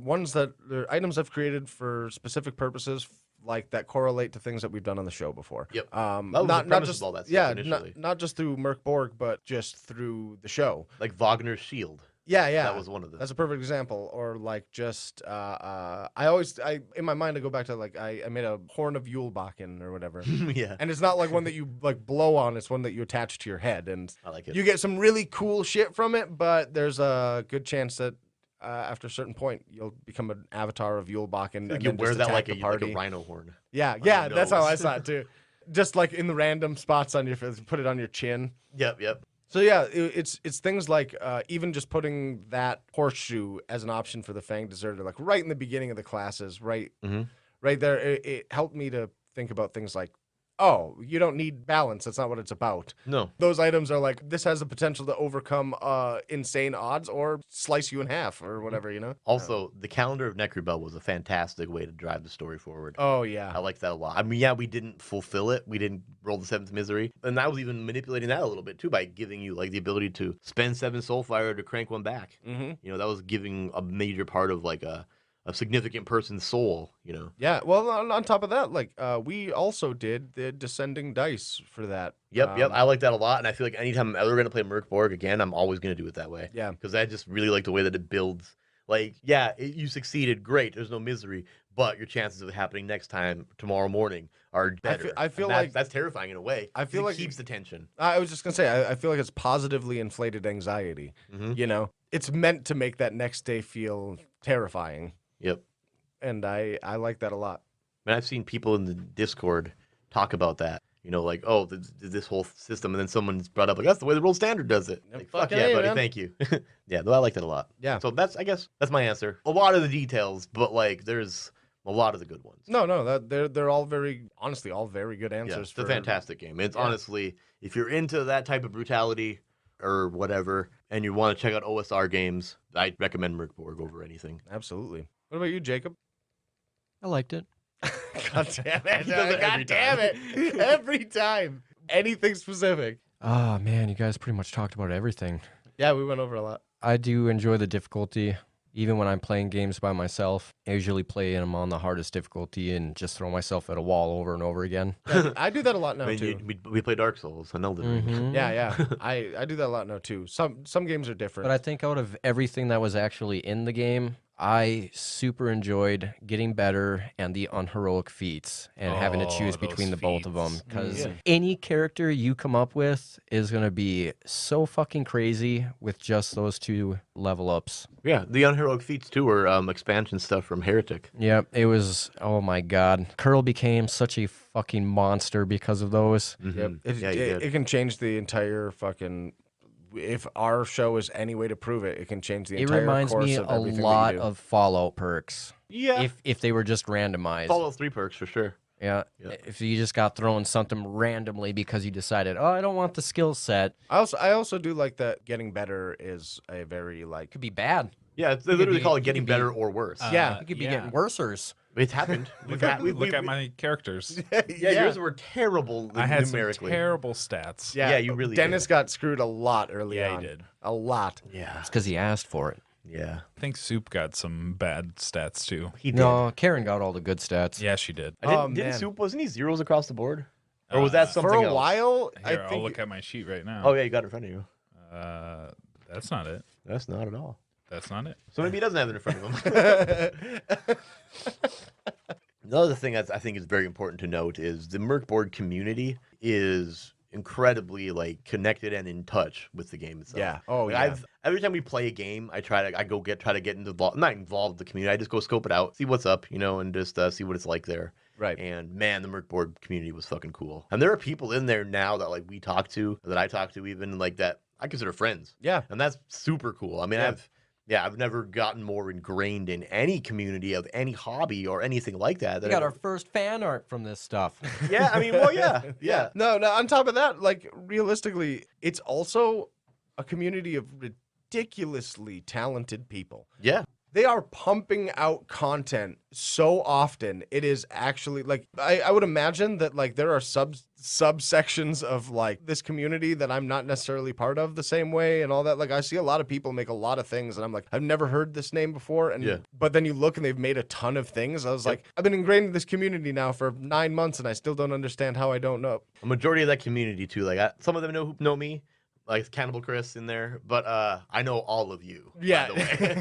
items I've created for specific purposes, like that correlate to things that we've done on the show before. Yep. That was the premise of all that stuff initially. not just through Mörk Borg, but just through the show. Like Wagner's Shield. Yeah. That was one of them. That's a perfect example. Or like just I in my mind I go back to like I made a horn of Yulbakken or whatever. Yeah. And it's not like one that you like blow on, it's one that you attach to your head, and I like it. you get some really cool shit from it, but there's a good chance that after a certain point you'll become an avatar of Yulbakken and you then wear just that attack like the a party. rhino horn. Yeah, your that's how I nose. saw it too. Just like in the random spots on your face, put it on your chin. Yep. So yeah, it's things like even just putting that horseshoe as an option for the Fang Deserter, like right in the beginning of the classes, right there. It helped me to think about things like, oh, you don't need balance. That's not what it's about. No. Those items are like, this has the potential to overcome insane odds or slice you in half or whatever, you know? Also, the calendar of Necrobell was a fantastic way to drive the story forward. Oh, yeah. I like that a lot. I mean, yeah, we didn't fulfill it. We didn't roll the 7th misery. And I was even manipulating that a little bit, too, by giving you, like, the ability to spend 7 Soulfire to crank one back. Mm-hmm. You know, that was giving a major part of, like, a significant person's soul, you know? Yeah, well, on top of that, like, we also did the descending dice for that. Yep. I like that a lot. And I feel like anytime I'm ever going to play Mörk Borg again, I'm always going to do it that way. Yeah. Because I just really like the way that it builds. Like, yeah, you succeeded. Great. There's no misery. But your chances of it happening next time, tomorrow morning, are better. I feel And like that's terrifying in a way. I feel like it keeps the tension. I was just gonna say, I feel like it's positively inflated anxiety. Mhm. You know, it's meant to make that next day feel terrifying, Yep. and I like that a lot. And I've seen people in the Discord talk about that. You know, like, oh, this whole system, and then someone's brought up, like, that's the way the world standard does it. Like, fuck fucking yeah, A, buddy, man. thank you. Yeah, no, I like that a lot. Yeah. So I guess that's my answer. A lot of the details, but like, there's a lot of the good ones. No, they're all honestly all very good Yeah, answers. it's a fantastic game. It's honestly, if you're into that type of brutality or whatever, and you want to check out OSR games, I recommend Mörk Borg over anything. Absolutely. What about you, Jacob? I liked it. God damn it! He does it every God damn time. it! Every time. Anything specific? Oh man, you guys pretty much talked about everything. Yeah, we went over a lot. I do enjoy the difficulty. Even when I'm playing games by myself, I usually play them on the hardest difficulty and just throw myself at a wall over and over again. I do that a lot now I mean, too. we play Dark Souls and Elden Ring. Mhm. Yeah. I do that a lot now too. Some games are different. But I think out of everything that was actually in the game, I super enjoyed getting better and the unheroic feats and having to choose those between the both of them. feats. Because Yeah. any character you come up with is going to be so fucking crazy with just those 2 level ups. Yeah, the unheroic feats too are expansion stuff from Heretic. Yep, it was, oh my god. Curl became such a fucking monster because of those. Mhm. Yep. Yeah, you did. It can change the entire fucking. If our show is any way to prove it, it can change the It entire reminds course me of a everything that lot you do. of Fallout perks. Yeah, If they were just randomized. Fallout 3 perks for sure. Yeah. Yeah. If you just got thrown something randomly because you decided, oh, I don't want the skill set, I also do like that getting better is a very like. could be bad. Yeah, they literally be- call you it getting could be- better or worse. Yeah. You could be Yeah. getting worseers. It's happened. Look at my characters. Yeah, yours were terrible I had some numerically. terrible stats. Yeah, you really Dennis did. got screwed a lot early Yeah, on. he did. A lot. Yeah, It's because he asked for it. yeah, I think Soup got some bad stats too. he did. No, Karen got all the good stats. Yeah, she did. Oh, Didn't man. Soup, wasn't he zeros across the board? Or was that something For a else? while, Here, I I'll think look at my sheet right now. Oh yeah, you got it in front of you. That's not it. That's not at all. That's not it. So maybe he doesn't have it in front of him. The other thing I think is very important to note is the Mörk Borg community is incredibly like connected and in touch with the game itself. Yeah. Oh, Like, yeah. every time we play a game, I try to get involved, not involved in the community. I just go scope it out, see what's up, you know, and just see what it's like there. Right. And man, the Mörk Borg community was fucking cool. And there are people in there now that like that I talk to even like that I consider friends. Yeah. And that's super cool. I mean, Yeah. I've never gotten more ingrained in any community of any hobby or anything like that. We got our first fan art from this stuff. Yeah, I mean, well, yeah, yeah. No, on top of that, like realistically, it's also a community of ridiculously talented people. Yeah. they are pumping out content so often. It is actually like I would imagine that like there are subsections of like this community that I'm not necessarily part of the same way and all that. Like I see a lot of people make a lot of things and I'm like, I've never heard this name before. And but then you look and they've made a ton of things. I was like, I've been ingrained in this community now for 9 months and I still don't understand how I don't know. A majority of that community too. Like some of them know me. Like Cannibal Chris in there, but I know all of you. Yeah. By the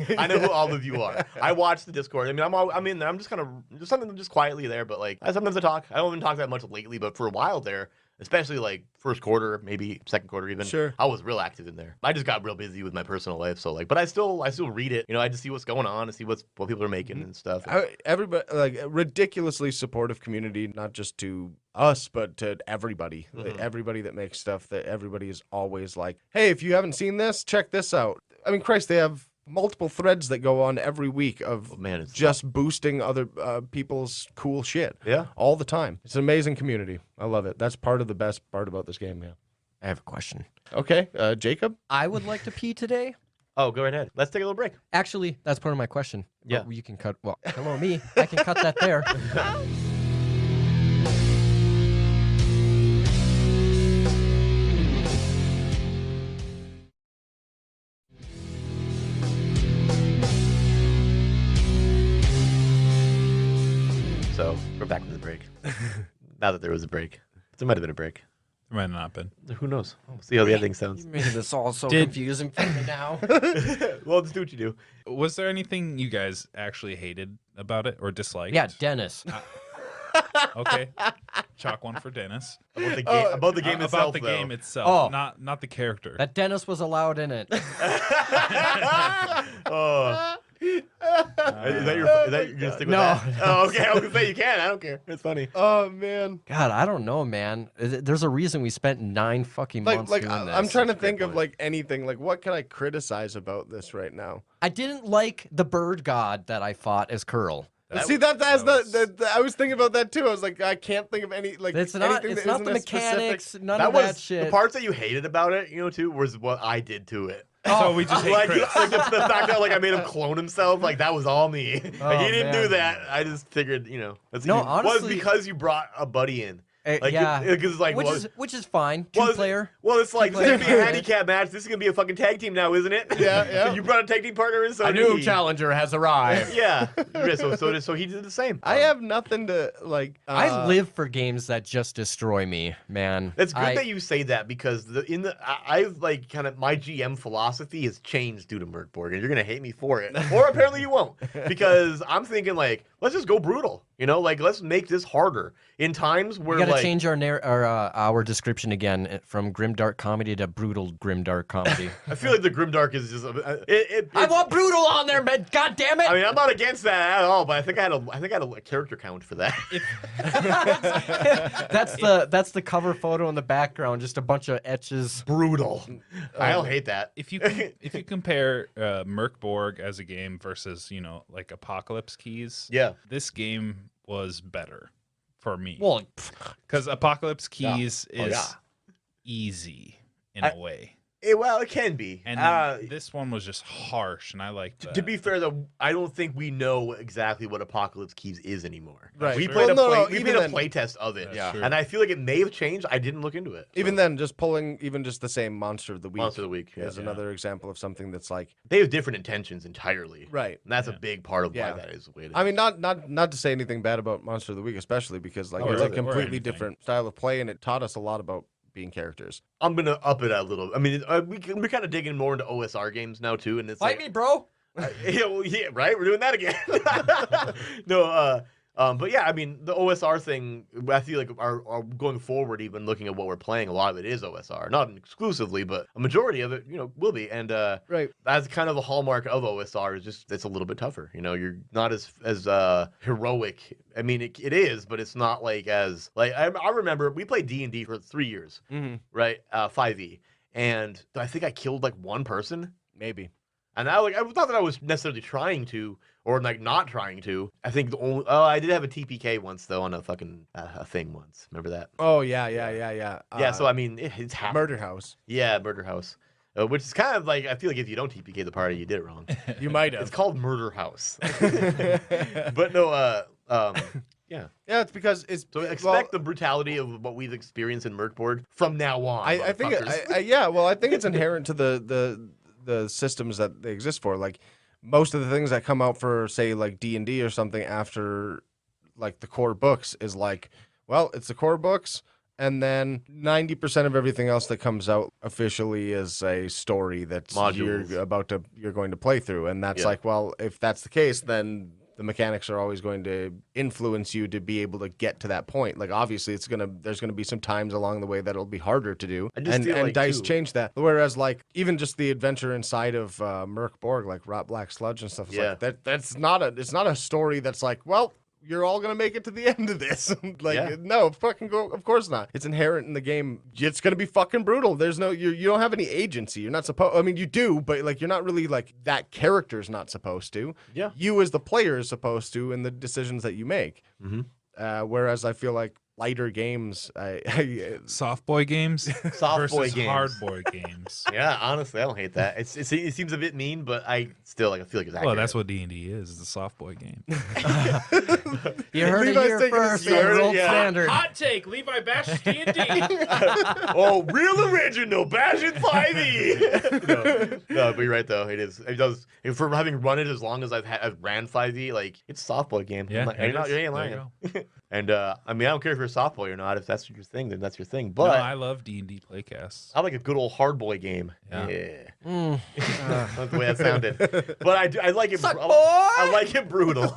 way. I know who all of you are. I watch the Discord. I mean, I'm in there. I'm just kind of something just quietly there. But like, sometimes I talk. I don't even talk that much lately. But for a while there, especially like first quarter, maybe second quarter even. Sure. I was real active in there. I just got real busy with my personal life. So like, but I still read it. You know, I just see what's going on and see what people are making and stuff. Everybody, like a ridiculously supportive community, not just to us, but to everybody. Like, everybody that makes stuff, that everybody is always like, hey, if you haven't seen this, check this out. I mean, Christ, they have multiple threads that go on every week of just boosting other people's cool shit. Yeah. All the time. It's an amazing community. I love it. That's part of the best part about this game, yeah. I have a question. Okay, Jacob? I would like to pee today. Oh, go right ahead. Let's take a little break. Actually, that's part of my question. Yeah. But you can cut, well, hello me. I can cut that there. So we're back from the break. Now that there was a break. There might have been a break. There might not been. Who knows? We'll see how the editing sounds. You made this all so confusing for me now. Well, just do what you do. Was there anything you guys actually hated about it or disliked? Yeah, Dennis. Okay. Chalk one for Dennis. About the game itself. About the game itself. Oh. Not the character. That Dennis was allowed in it. Oh. Is that you're gonna stick with that? Oh, okay. I was gonna say you can. I don't care. It's funny. Oh, man. God, I don't know, man. There's a reason we spent 9 fucking months doing this. I'm trying to think point. of like anything. Like, what can I criticize about this right now? I didn't like the bird god that I fought as Curl. See, I was thinking about that too. I was like, I can't think of any like. It's not. anything It's that not isn't the a specific- mechanics. None That of was that shit. the parts that you hated about it, you know, too, was what I did to it. So we just hate Like, Chris. like the fact that like I made him clone himself, like that was all me. Like, Oh, he didn't do man. that. I just figured, you know, that's No, was honestly- because you brought a buddy in. Like, yeah, because like which is fine. well, Two-player. Well, it's like this is Two-player. gonna be a handicap match. This is gonna be a fucking tag team now, isn't it? Yeah, yeah. You brought a tag team partner in, so A did new he. challenger has arrived. Yeah. So he did the same. I have nothing to like. I live for games that just destroy me, man. It's good that you say that because I've like kind of my GM philosophy has changed due to Mörk Borg, and you're gonna hate me for it, or apparently you won't, because I'm thinking like let's just go brutal, you know, like let's make this harder in times where We gotta like change our description again from grimdark comedy to brutal grimdark comedy. I feel like the grimdark is just I want brutal on there, man. God damn it! I mean, I'm not against that at all, but I think I had a character count for that. that's the cover photo in the background, just a bunch of etches. Brutal. I don't hate that. If you compare Mörk Borg as a game versus, you know, like Apocalypse Keys, Yeah. this game was better for me. Well, Because Apocalypse Keys Oh, is yeah. easy in a way. Well, it can be. And this one was just harsh, and I liked that. To be fair, though, I don't think we know exactly what Apocalypse Keys is anymore. Right. We Sure. played Well, we even played a then- playtest of it. That's Yeah. true. And I feel like it may have changed. I didn't look into it. Even then, just pulling even just the same Monster of the Week Monster of the Week. Yeah. is another example of something that's like They have different intentions entirely. right. And that's a big part of Yeah. why that is the way it is. I mean, not to say anything bad about Monster of the Week, especially because like Or it's a anything. completely Or different style of play, and it taught us a lot about being characters. I'm going to up it a little. I mean, we're kind of digging more into OSR games now, too. And it's fight like, me, bro. yeah, right? We're doing that again. No, but yeah, I mean, the OSR thing, I feel like are going forward, even looking at what we're playing, a lot of it is OSR. Not exclusively, but a majority of it, you know, will be. And Right. that's kind of the hallmark of OSR is just, it's a little bit tougher. You know, you're not as heroic. I mean, it is, but it's not like as, like, I remember we played D&D for 3 years, Mm-hmm. right? 5e. And I think I killed like one person. Maybe. And I thought that I was necessarily trying to, or like not trying to. I think the only I did have a TPK once though on a fucking a thing once. Remember that? Oh yeah. Yeah. So I mean, it's happened. Murder House. Yeah, Murder House. which is kind of like, I feel like if you don't TPK the party, you did it wrong. You might have. It's called Murder House. But no, yeah. Yeah, it's because it's So expect the brutality of what we've experienced in Mörk from now on. I think I think it's inherent to the systems that they exist for. Like most of the things that come out for say like D&D or something after like the core books is like, well, it's the core books, and then 90% of everything else that comes out officially is a story that's Modules. you're going to play through, and that's like, well, if that's the case, then the mechanics are always going to influence you to be able to get to that point. Like obviously there's gonna be some times along the way that'll be harder to do. And like, DICE too, changed that. Whereas like even just the adventure inside of Mörk Borg, like Rot Black Sludge and stuff, it's like it's not a story that's like, well, you're all gonna make it to the end of this. No, fucking go. Of course not. It's inherent in the game. It's gonna be fucking brutal. There's no, you don't have any agency. You're not supposed. I mean, you do, but like you're not really like that character's not supposed to. Yeah. You as the player is supposed to, in the decisions that you make. Mm-hmm. Whereas I feel like lighter games, Soft boy games Soft boy versus games. hard boy games. Yeah, honestly, I don't hate that. It seems a bit mean, but I still like. I feel like it's accurate. Well, that's what D&D is. It's a soft boy game. You heard it Levi's here taking first. a on Gold yeah. Standard. Hot take: Levi bashes D&D. Oh, real original, bashing 5e. no, but you're right though. It is. It does. For having run it as long as I've ran 5e, like it's a soft boy game. Yeah, you ain't there lying. you go. And I mean, I don't care if you're a soft boy or not. If that's your thing, then that's your thing. No, But I love D&D playcasts. I like a good old hard boy game. Yeah. That's the way that sounded. But I like it. Suck boy! I like it brutal.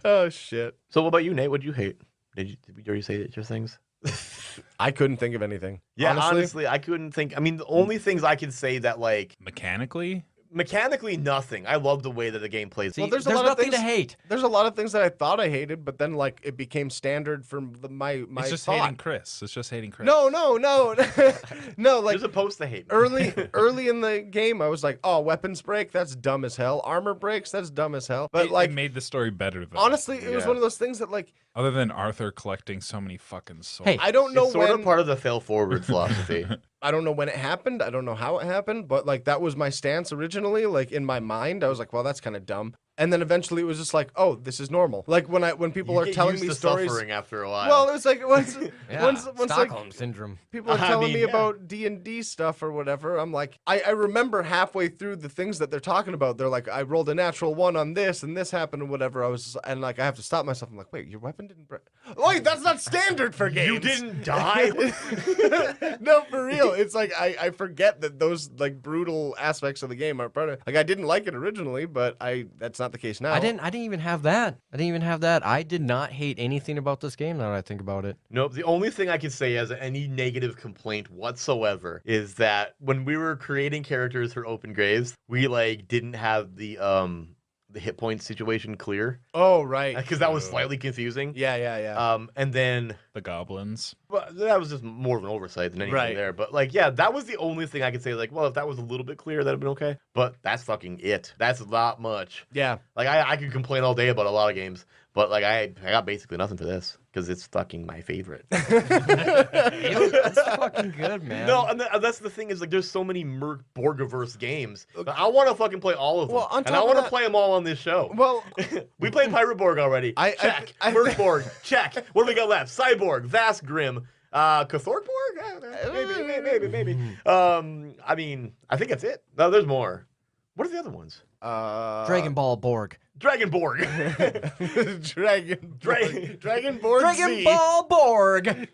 oh shit. So what about you, Nate? What'd you hate? Did we already say your things? I couldn't think of anything. Yeah, honestly. honestly, I couldn't think. I mean, the only things I can say that like Mechanically, nothing. I love the way that the game plays. See, Well, there's there's a lot of nothing to things- hate. There's a lot of things that I thought I hated, but then like it became standard for my it's just thought. hating Chris. It's just hating Chris. No, no. No, like You're supposed to hate me. early in the game, I was like, "Oh, weapons break, that's dumb as hell. Armor breaks, that's dumb as hell." But It made the story better though. honestly, it was Yeah. one of those things that like Other than Arthur collecting so many fucking souls. Hey, I don't know It's sort when of part of the fail forward philosophy. I don't know when it happened. I don't know how it happened, but like that was my stance originally. Like in my mind, I was like, "Well, that's kind of dumb." And then eventually, it was just like, "Oh, this is normal." Like when people You are get telling used me to stories. suffering after a while. Well, it was like once like Stockholm syndrome. people are I telling mean, me yeah. about D&D stuff or whatever, I'm like, I remember halfway through the things that they're talking about. They're like, I rolled a natural 1 on this and this happened and whatever. And like I have to stop myself. I'm like, wait, your weapon didn't break. Wait, that's not standard for games. you didn't die. No, for real. It's like I forget that those like brutal aspects of the game are part of. Like I didn't like it originally, but that's not the case now. I didn't even have that. I did not hate anything about this game now that I think about it. Nope. The only thing I can say as any negative complaint whatsoever is that when we were creating characters for Open Graves, we like didn't have the hit point situation clear Oh right. because that was slightly confusing. Yeah. And then The goblins. well, that was just more of an oversight than anything Right. there. But like, yeah, that was the only thing I could say. Like, well, if that was a little bit clearer, that'd have been okay. But that's fucking it. That's not much. Yeah. Like, I could complain all day about a lot of games, but like, I got basically nothing for this because it's fucking my favorite. That's fucking good, man. No, and that's the thing is like, there's so many Mörk Borgiverse games. But I want to fucking play all of them, Well, on and top I of want to that- play them all on this show. Well, We played Pirate Borg already. Check. Mörk Borg. Check. What do we got left? Cyborg. Vast Grim. Cathork Borg? I don't know. Maybe. I mean, I think that's it. No, there's more. What are the other ones? Dragon Ball Borg. Dragon Borg. Dragon Borg Dragon Z. Ball Borg.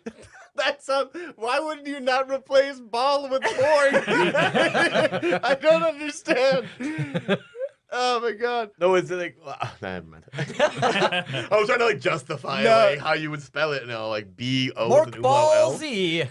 That's why wouldn't you not replace ball with Borg? I don't understand. Oh my god. No, it's like never mind. I was trying to like justify No. like how you would spell it. No, like B-O with Mork an Ball umlaut L. Oh Z.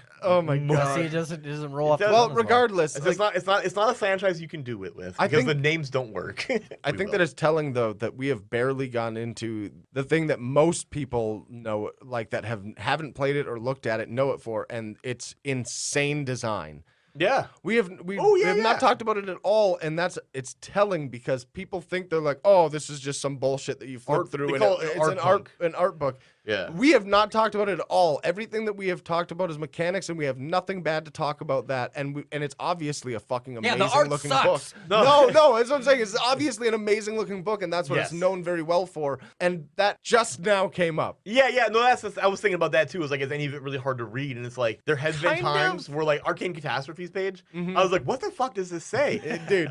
my Mork. god. See, it doesn't roll off. It the does- Well, tongue as regardless, It's like, not a franchise you can do it with I because think- the names don't work. I think that it's telling though that we have barely gone into the thing that most people know, like that haven't played it or looked at it, know it for, and it's insane design. yeah. We have yeah. not talked about it at all, and it's telling because people think they're like, oh, this is just some bullshit that you flip Art- through, they and call it it's an art book. an art book. Yeah. We have not talked about it at all. Everything that we have talked about is mechanics, and we have nothing bad to talk about that. And it's obviously a fucking amazing the art looking sucks. book. No, that's what I'm saying. It's obviously an amazing looking book, and that's what Yes. it's known very well for. And that just now came up. Yeah, no, I was thinking about that too. It was like, is any of it really hard to read? And it's like, there has been Kind times of. where like Arcane Catastrophes page, I was like, what the fuck does this say? Dude.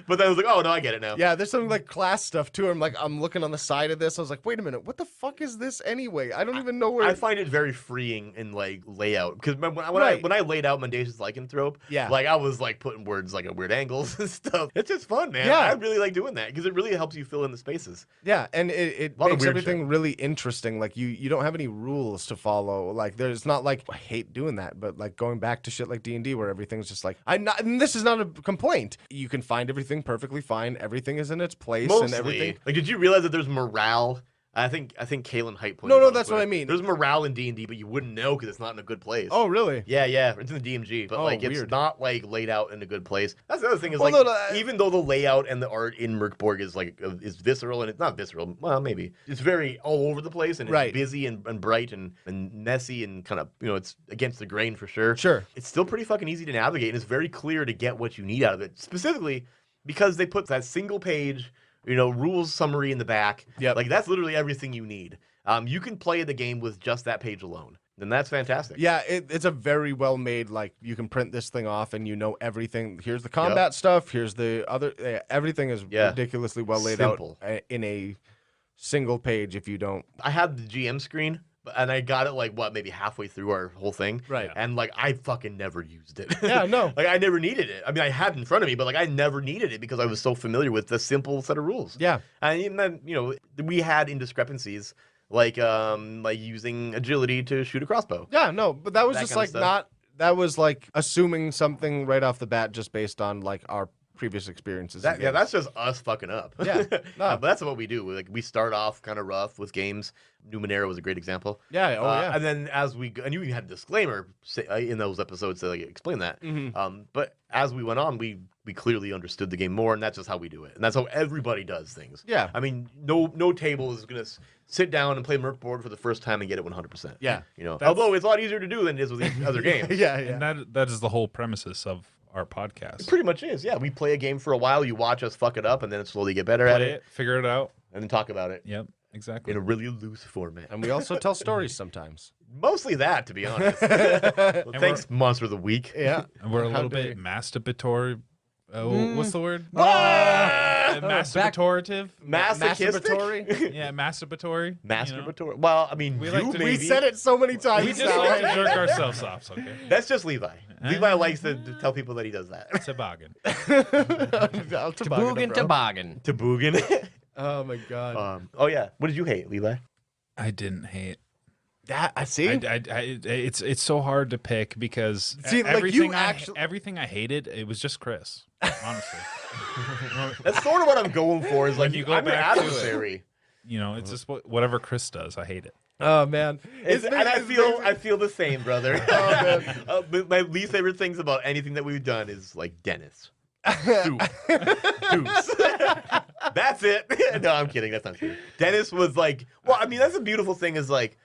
But then I was like, oh no, I get it now. Yeah, there's some like class stuff too. I'm looking on the side of this. I was like, wait a minute, what the fuck is this anyway? I don't even know where. I find it very freeing in like layout because when Right. I laid out Mendacious Lycanthrope, Yeah. like I was like putting words like at weird angles and stuff. It's just fun, man. Yeah. I really like doing that because it really helps you fill in the spaces. Yeah, and it Lot of makes weird everything shit. really interesting. Like you don't have any rules to follow. Like there's not like I hate doing that, but like going back to shit like D&D where everything's just like and this is not a complaint. You can find everything perfectly fine. Everything is in its place and Mostly, everything. like, did you realize that there's morale? I think Kalen Height pointed. No, it out on that's what Twitter. I mean. There's morale in D&D, but you wouldn't know because it's not in a good place. Oh, really? Yeah, it's in the DMG, but Oh, like it's weird. not like laid out in a good place. That's the other thing is Well, like no, even though the layout and the art in Borg is like is visceral and it's not visceral, well maybe it's very all over the place and it's Right. busy and bright and messy and kind of it's against the grain for sure. Sure. It's still pretty fucking easy to navigate and it's very clear to get what you need out of it. Specifically because they put that single page rules summary in the back. Yep. Like that's literally everything you need. You can play the game with just that page alone. And that's fantastic. Yeah, it's a very well made, like, you can print this thing off and you know everything. Here's the combat stuff. Here's the other. Everything is ridiculously well laid Simple. out in a single page if you don't. I had the GM screen, and I got it like maybe halfway through our whole thing. Right. And like I fucking never used it. Yeah, no. Like I never needed it. I mean, I had it in front of me, but like I never needed it because I was so familiar with the simple set of rules. Yeah. And even then, we had indiscrepancies like using agility to shoot a crossbow. Yeah, no, but that was That just kinda like stuff. that was like assuming something right off the bat just based on like our previous experiences. in games. That's just us fucking up. Yeah, no. But that's what we do. Like we start off kind of rough with games. Numenera was a great example. Yeah, yeah. And then as we go, and you even had a disclaimer in those episodes to like explain that. Mm-hmm. But as we went on, we clearly understood the game more, and that's just how we do it, and that's how everybody does things. Yeah. I mean, no table is gonna sit down and play Mörk board for the first time and get it 100%. Yeah. Although it's a lot easier to do than it is with these other games. Yeah, And that is the whole premises of our podcast. It pretty much is. Yeah, we play a game for a while, you watch us fuck it up, and then slowly get better at Play it, figure it out. and then talk about it Yep, exactly. in a really loose format. And we also tell stories sometimes. Mostly that, to be honest. Well, thanks, Monster of the Week. Yeah. And we're a How little dare bit masturbatory. What's the word? Ah! Masturbatorive. Masochistic? Masturbatory. Yeah, masturbatory. Masturbatory. Well, I mean, We you like to- maybe. We said it so many times We just now. like to jerk ourselves off, okay? That's just Levi. Levi likes to tell people that he does that. Toboggan. Toboggan, toboggan. Taboogan. Oh my god. Oh yeah. What did you hate, Levi? I didn't hate. That I see. It's so hard to pick because See, like, everything you actually- everything I hated, it was just Chris. Honestly, That's sort of what I'm going for. Is like you go I'm an back to it. adversary. it's just whatever Chris does, I hate it. Oh man. And I feel the same, brother. Oh, man. But my least favorite things about anything that we've done is like Dennis. Deuce. That's it. No, I'm kidding. That's not true. Dennis was like, well, I mean, that's a beautiful thing is like,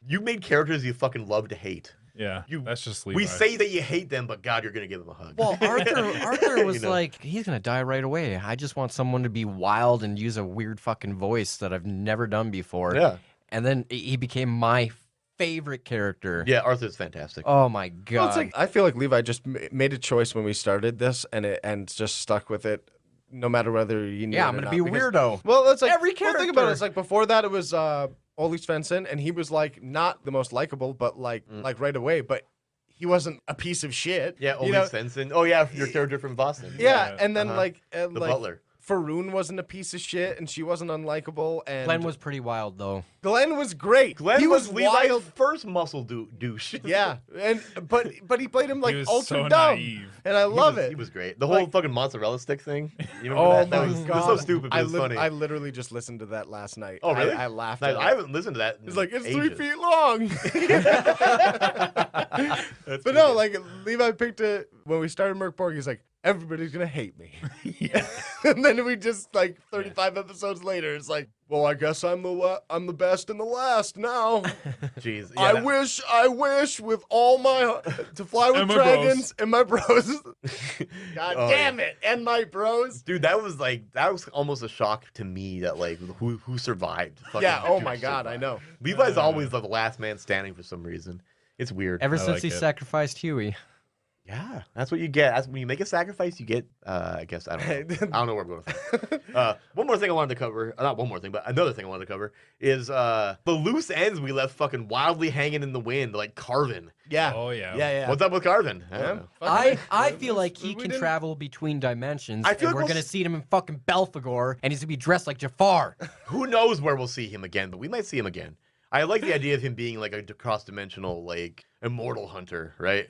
you made characters you fucking love to hate. Yeah, that's just Levi. We say that you hate them, but God, you're going to give them a hug. Well, Arthur was know. like, he's going to die right away. I just want someone to be wild and use a weird fucking voice that I've never done before. Yeah. And then he became my favorite character. Yeah, Arthur's fantastic. Oh my Well, god. it's like, I feel like Levi just made a choice when we started this, and just stuck with it, no matter whether you knew. yeah, it I'm or going to not, be a because- weirdo. Well, that's like Every well, think about it. character. It's like before that, it was Ole Svensson, and he was like not the most likable, but like right away, but he wasn't a piece of shit. Yeah, you Ole know? Svensson. Oh, yeah, your character from Boston. Yeah, Yeah, and then uh-huh. like The butler. Faroon wasn't a piece of shit, and she wasn't unlikable, and Glenn was pretty wild though. Glenn was great. Glenn he was was Levi's wild. first muscle douche. Yeah, and but he played him like was ultra so dumb, naive. and I love it. He was great. The whole fucking mozzarella stick thing. You remember Oh that? my That was, god, it was so stupid, but it was funny. I literally just listened to that last night. Oh, really? I laughed. I at it. haven't listened to that. In It's like it's ages. 3 feet long. That's But pretty no, good. like Levi picked it when we started Mörk Borg. He's like, everybody's gonna hate me. And then we just like 35 episodes later, it's like, well, I guess I'm the best and the last now. Jeez. I wish with all my to fly with And my dragons and my bros. God Oh, damn it, and my bros. Dude, that was almost a shock to me that like who survived. Fucking Yeah. Oh Deuce my God, survived. I know. Levi's always the last man standing for some reason. It's weird. Ever I since like he it. sacrificed Huey. Yeah, that's what you get. That's when you make a sacrifice, you get. I guess I don't know. I don't know where I'm going with that. One more thing I wanted to cover. Not one more thing, but another thing I wanted to cover is the loose ends we left fucking wildly hanging in the wind, like Carvin. Yeah. Oh, yeah. Yeah. What's up with Carvin? I don't know. I feel like he can travel between dimensions. I feel and like we're we'll gonna see him in fucking Belphegor, and he's gonna be dressed like Jafar. Who knows where we'll see him again, but we might see him again. I like the idea of him being like a cross-dimensional, like immortal hunter, right?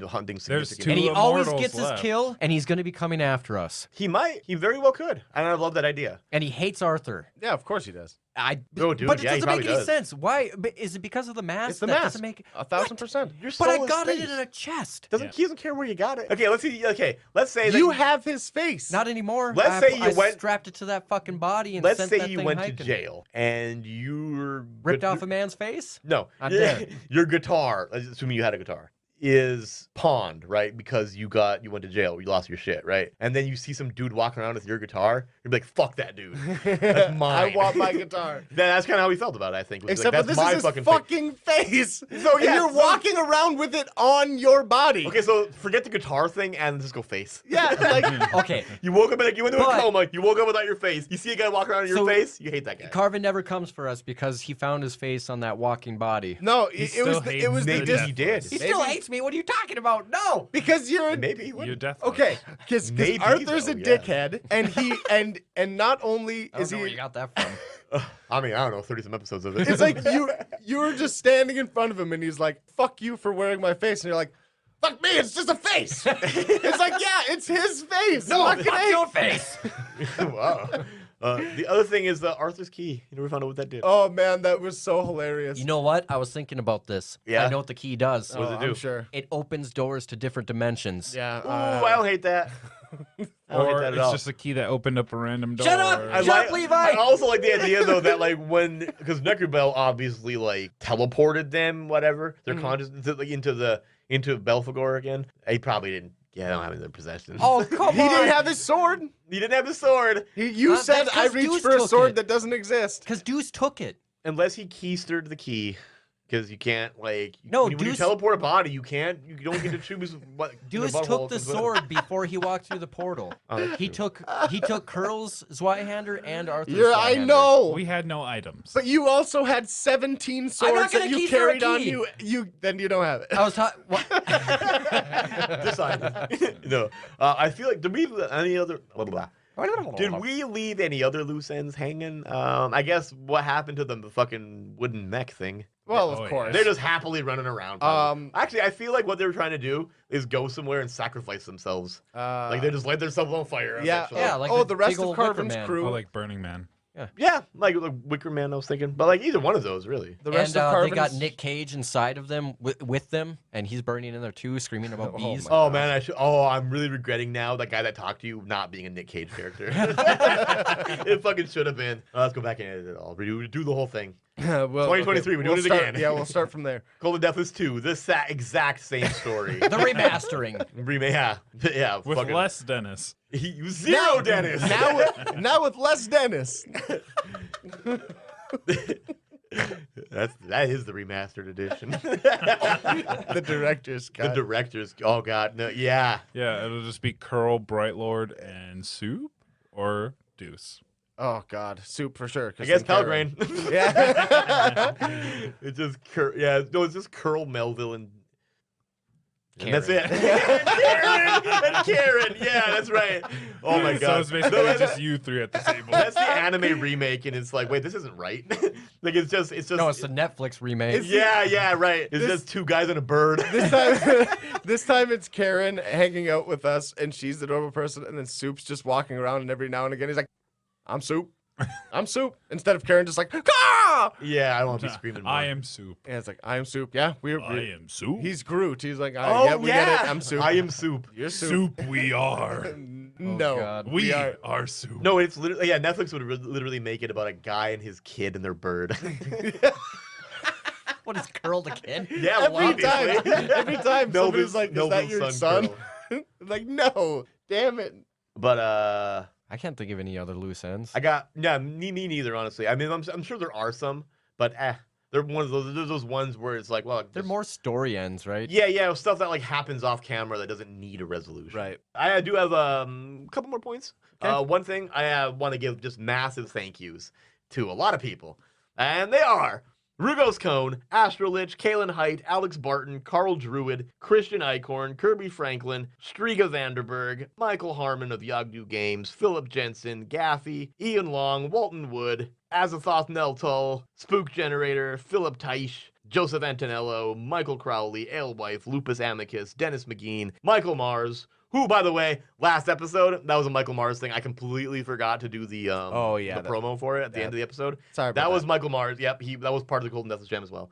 Hunting There's significant. two And he always immortals gets left. his kill, and he's gonna be coming after us. He might. He very well could. And I love that idea. And he hates Arthur. Yeah, of course he does. No, dude, But it yeah, he doesn't make probably any does. sense. Why? But is it because of the mask? It's the that mask. Doesn't make... 1,000%. Your But I soul is got it space. in a chest. Doesn't he doesn't care where you got it? Okay, let's see. Okay, let's say that You have his face. Not anymore. Let's say you I went- strapped it to that fucking body and let's sent say that you thing went to hiking. jail and you're Ripped off a man's face? No, I'm dead. your guitar. Assuming you had a guitar. Is pawned, right? Because you went to jail, you lost your shit, right? And then you see some dude walking around with your guitar, you'd be like, "Fuck that dude, that's mine." I want my guitar. That's kind of how he felt about it, I think. Was Except like, for that's this my is his fucking fucking face. So yeah, and you're so- walking around with it on your body. Okay, so forget the guitar thing and just go face. Yeah, like Okay. You woke up you went into But- a coma. You woke up without your face. You see a guy walking around in your So- face. You hate that guy. Carvin never comes for us because he found his face on that walking body. no, He it was still the, hates it was the Maybe dis- he did. He still Maybe- hates me. What are you talking about? No. because you're a Maybe he You would. definitely. okay. Because Maybe, Arthur's though, a yeah. dickhead, and he and not only I is don't know where he. you got that from. I mean, I don't know, 30 some episodes of it. It's like you were just standing in front of him, and he's like, "Fuck you for wearing my face," and you're like, "Fuck me, it's just a face." It's like, yeah, it's his face. No, Fucking fuck A. your face. Wow. The other thing is Arthur's key. You never found out what that did. Oh man, that was so hilarious. You know what? I was thinking about this. Yeah? I know what the key does. What does it I'm do? sure. It opens doors to different dimensions. Yeah. Ooh, I don't hate that. I don't hate Or that at it's all. just a key that opened up a random door. Shut up! I Shut like, up, Levi! I also like the idea though that like because Necrobell obviously like teleported them, whatever, their consciousness into Belphegor again. He probably didn't. Yeah, I don't have it in their possession. Oh, come He on. didn't have his sword. He didn't have the sword You That's said I 'cause reached Deuce for a took sword it. that doesn't exist. Because Deuce took it. unless he keystered the key. Because you can't like No, when you Deuce- teleport a body, you don't get to choose what Deuce the butthole took the comes in. sword before he walked through the portal. Oh, that's He true. took Curl's Zweihander and Arthur's I Zweihander. know. We had no items. But you also had 17 not swords gonna that you keep your carried on key. you. Then you don't have it. I was talking. Decided. No, I feel like did we leave any other? Blah, blah, blah. Did we leave any other loose ends hanging? I guess what happened to the fucking wooden mech thing? Well, Oh, of yeah. course. They're just happily running around. probably. Actually, I feel like what they were trying to do is go somewhere and sacrifice themselves. Like they just light themselves on fire. yeah. eventually. Yeah, like oh, the the rest big of old Wicker Carvin's Man. crew. Oh, like Burning Man. Yeah, like Wicker Man. I was thinking, but like either one of those, really. the rest And of they Carvin's. got Nick Cage inside of them with them, and he's burning in there too, screaming about Oh bees. my- Oh man, I'm really regretting now that guy that talked to you not being a Nick Cage character. It fucking should have been. Let's go back and edit it all. Do the whole thing. well, 2023, we're doing it start- again. Yeah, we'll start from there. Cold and Deathless 2, exact same story. The remastering. yeah, With fucking- less Dennis. he was zero Dennis. Now with less Dennis. that is the remastered edition. The director's The cut. directors. Oh god, no, yeah. Yeah, it'll just be Curl, Brightlord, and Soup or Deuce. Oh God, soup for sure. I guess Karen. Pelgrain. Yeah. It's just it's just Curl, Melville, and that's it. Karen. and Karen. Yeah, that's right. Oh my So god. it's basically No, just you three at the table. that's the anime remake, and it's like, wait, this isn't right. Like it's just. No, it's the Netflix remake. Yeah, right. It's just two guys and a bird. This time it's Karen hanging out with us, and she's the normal person, and then Soup's just walking around, and every now and again he's like, "I'm Soup." I'm soup. Instead of Karen just like, Caw! Yeah, I won't be screaming more. I am soup. And it's like, I am soup. Yeah, we're I am soup. He's Groot. He's like, Oh, yeah, we get it. I'm soup. I am soup. You're soup. soup we are. No. God. We are soup. No, it's literally, yeah, Netflix would literally make it about a guy and his kid and their bird. What is Curl the kid? Yeah, Every obviously. time somebody's Melvin's- like, is that Melvin's your son son? Like, no. Damn it. But, I can't think of any other loose ends. I got, yeah, me neither, honestly. I mean, I'm sure there are some, but they're one of those ones where it's like, well, They're just- more story ends, right? Yeah, stuff that like happens off camera that doesn't need a resolution. Right. I do have a couple more points. Okay. One thing I want to give just massive thank yous to a lot of people, and they are Rugos Cone, Astrolich, Kalen Height, Alex Barton, Carl Druid, Christian Eichhorn, Kirby Franklin, Striga Vanderberg, Michael Harmon of Yagdu Games, Philip Jensen, Gaffey, Ian Long, Walton Wood, Azathoth Neltull, Spook Generator, Philip Teish, Joseph Antonello, Michael Crowley, Alewife, Lupus Amicus, Dennis McGean, Michael Mars, who, by the way, last episode, that was a Michael Mars thing. I completely forgot to do the the promo for it at the end of the episode. Sorry about That was Michael Mars. Yep, that was part of the Cold and Deathless Jam as well.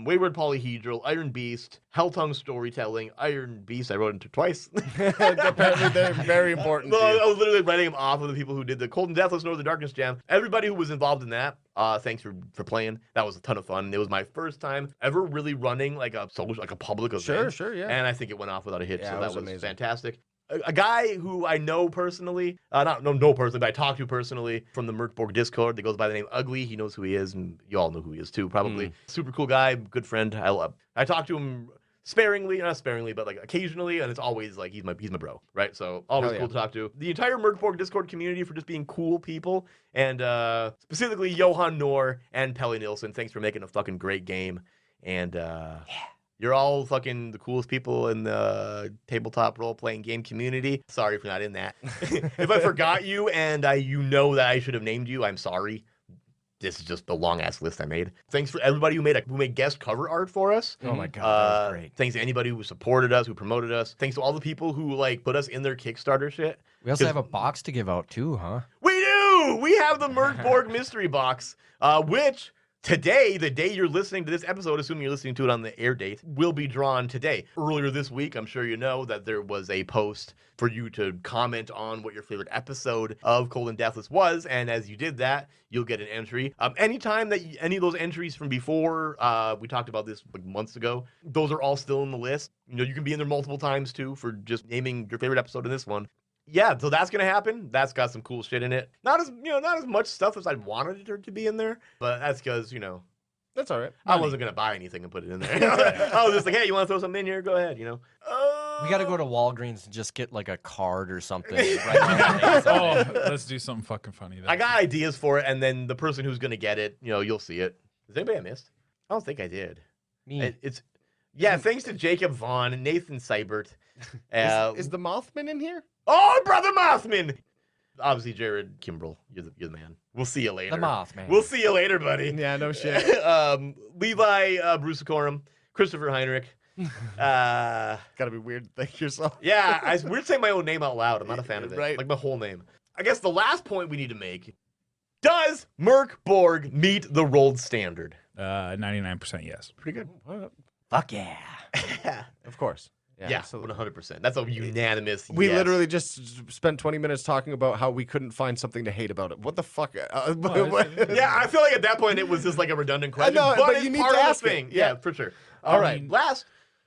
Wayward Polyhedral, Iron Beast, Helltongue Storytelling, Iron Beast. I wrote it twice. Apparently, they're very important. No, to you. I was literally writing them off of the people who did the Cold and Deathless Northern Darkness Jam. Everybody who was involved in that, thanks for playing. That was a ton of fun. It was my first time ever really running like a social, like a public event. Sure, yeah. And I think it went off without a hitch, Yeah, so it that was was amazing. fantastic. A guy who I know personally, not know personally, but I talked to personally from the Mörk Borg Discord that goes by the name Ugly. He knows who he is, and you all know who he is too, probably. Super cool guy, good friend. I talk to him sparingly, not sparingly, but like occasionally, and it's always like he's my bro, right? So always Hell cool yeah. to talk to. The entire Mörk Borg Discord community for just being cool people, and specifically Johan Noor and Pelly Nilsson. Thanks for making a fucking great game, and you're all fucking the coolest people in the tabletop role-playing game community. Sorry if you're not in that. If I forgot you and you know that I should have named you, I'm sorry. This is just the long-ass list I made. Thanks for everybody who made guest cover art for us. Oh my God, that was great. Thanks to anybody who supported us, who promoted us. Thanks to all the people who like put us in their Kickstarter shit. We also have a box to give out too, huh? We do! We have the Mörk Borg mystery box, which today, the day you're listening to this episode, assuming you're listening to it on the air date, will be drawn today. Earlier this week, I'm sure you know that there was a post for you to comment on what your favorite episode of Cold and Deathless was, and as you did that, you'll get an entry. Anytime that any of those entries from before, we talked about this like months ago, those are all still in the list. You know, you can be in there multiple times too for just naming your favorite episode in this one. Yeah, so that's gonna happen. That's got some cool shit in it. Not as much stuff as I wanted it to be in there, but that's because That's all right. I wasn't gonna buy anything and put it in there. I was just like, hey, you want to throw something in here? Go ahead. We got to go to Walgreens and just get like a card or something. Right on the Oh, let's do something fucking funny. I got ideas for it, and then the person who's gonna get it, you'll see it. Is anybody I missed? I don't think I did. Me. Thanks to Jacob Vaughn and Nathan Seibert. Is the Mothman in here? Oh, Brother Mothman! Obviously, Jared Kimbrell, you're the man. We'll see you later. The Mothman. We'll see you later, buddy. Yeah, no shit. Levi Brusacoram, Christopher Heinrich. Gotta be weird to thank yourself. Yeah, it's weird saying my own name out loud. I'm not a fan of it. Right. Like my whole name. I guess the last point we need to make, does Mörk Borg meet the rolled standard? 99% yes. Pretty good. Fuck yeah. Of course. Yeah, absolutely. 100%. That's a unanimous We yes. literally just spent 20 minutes talking about how we couldn't find something to hate about it. What the fuck? Yeah, I feel like at that point it was just like a redundant question. know, but but it's you need part to of the ask it. thing. Yeah. Yeah, for sure. All right. Last,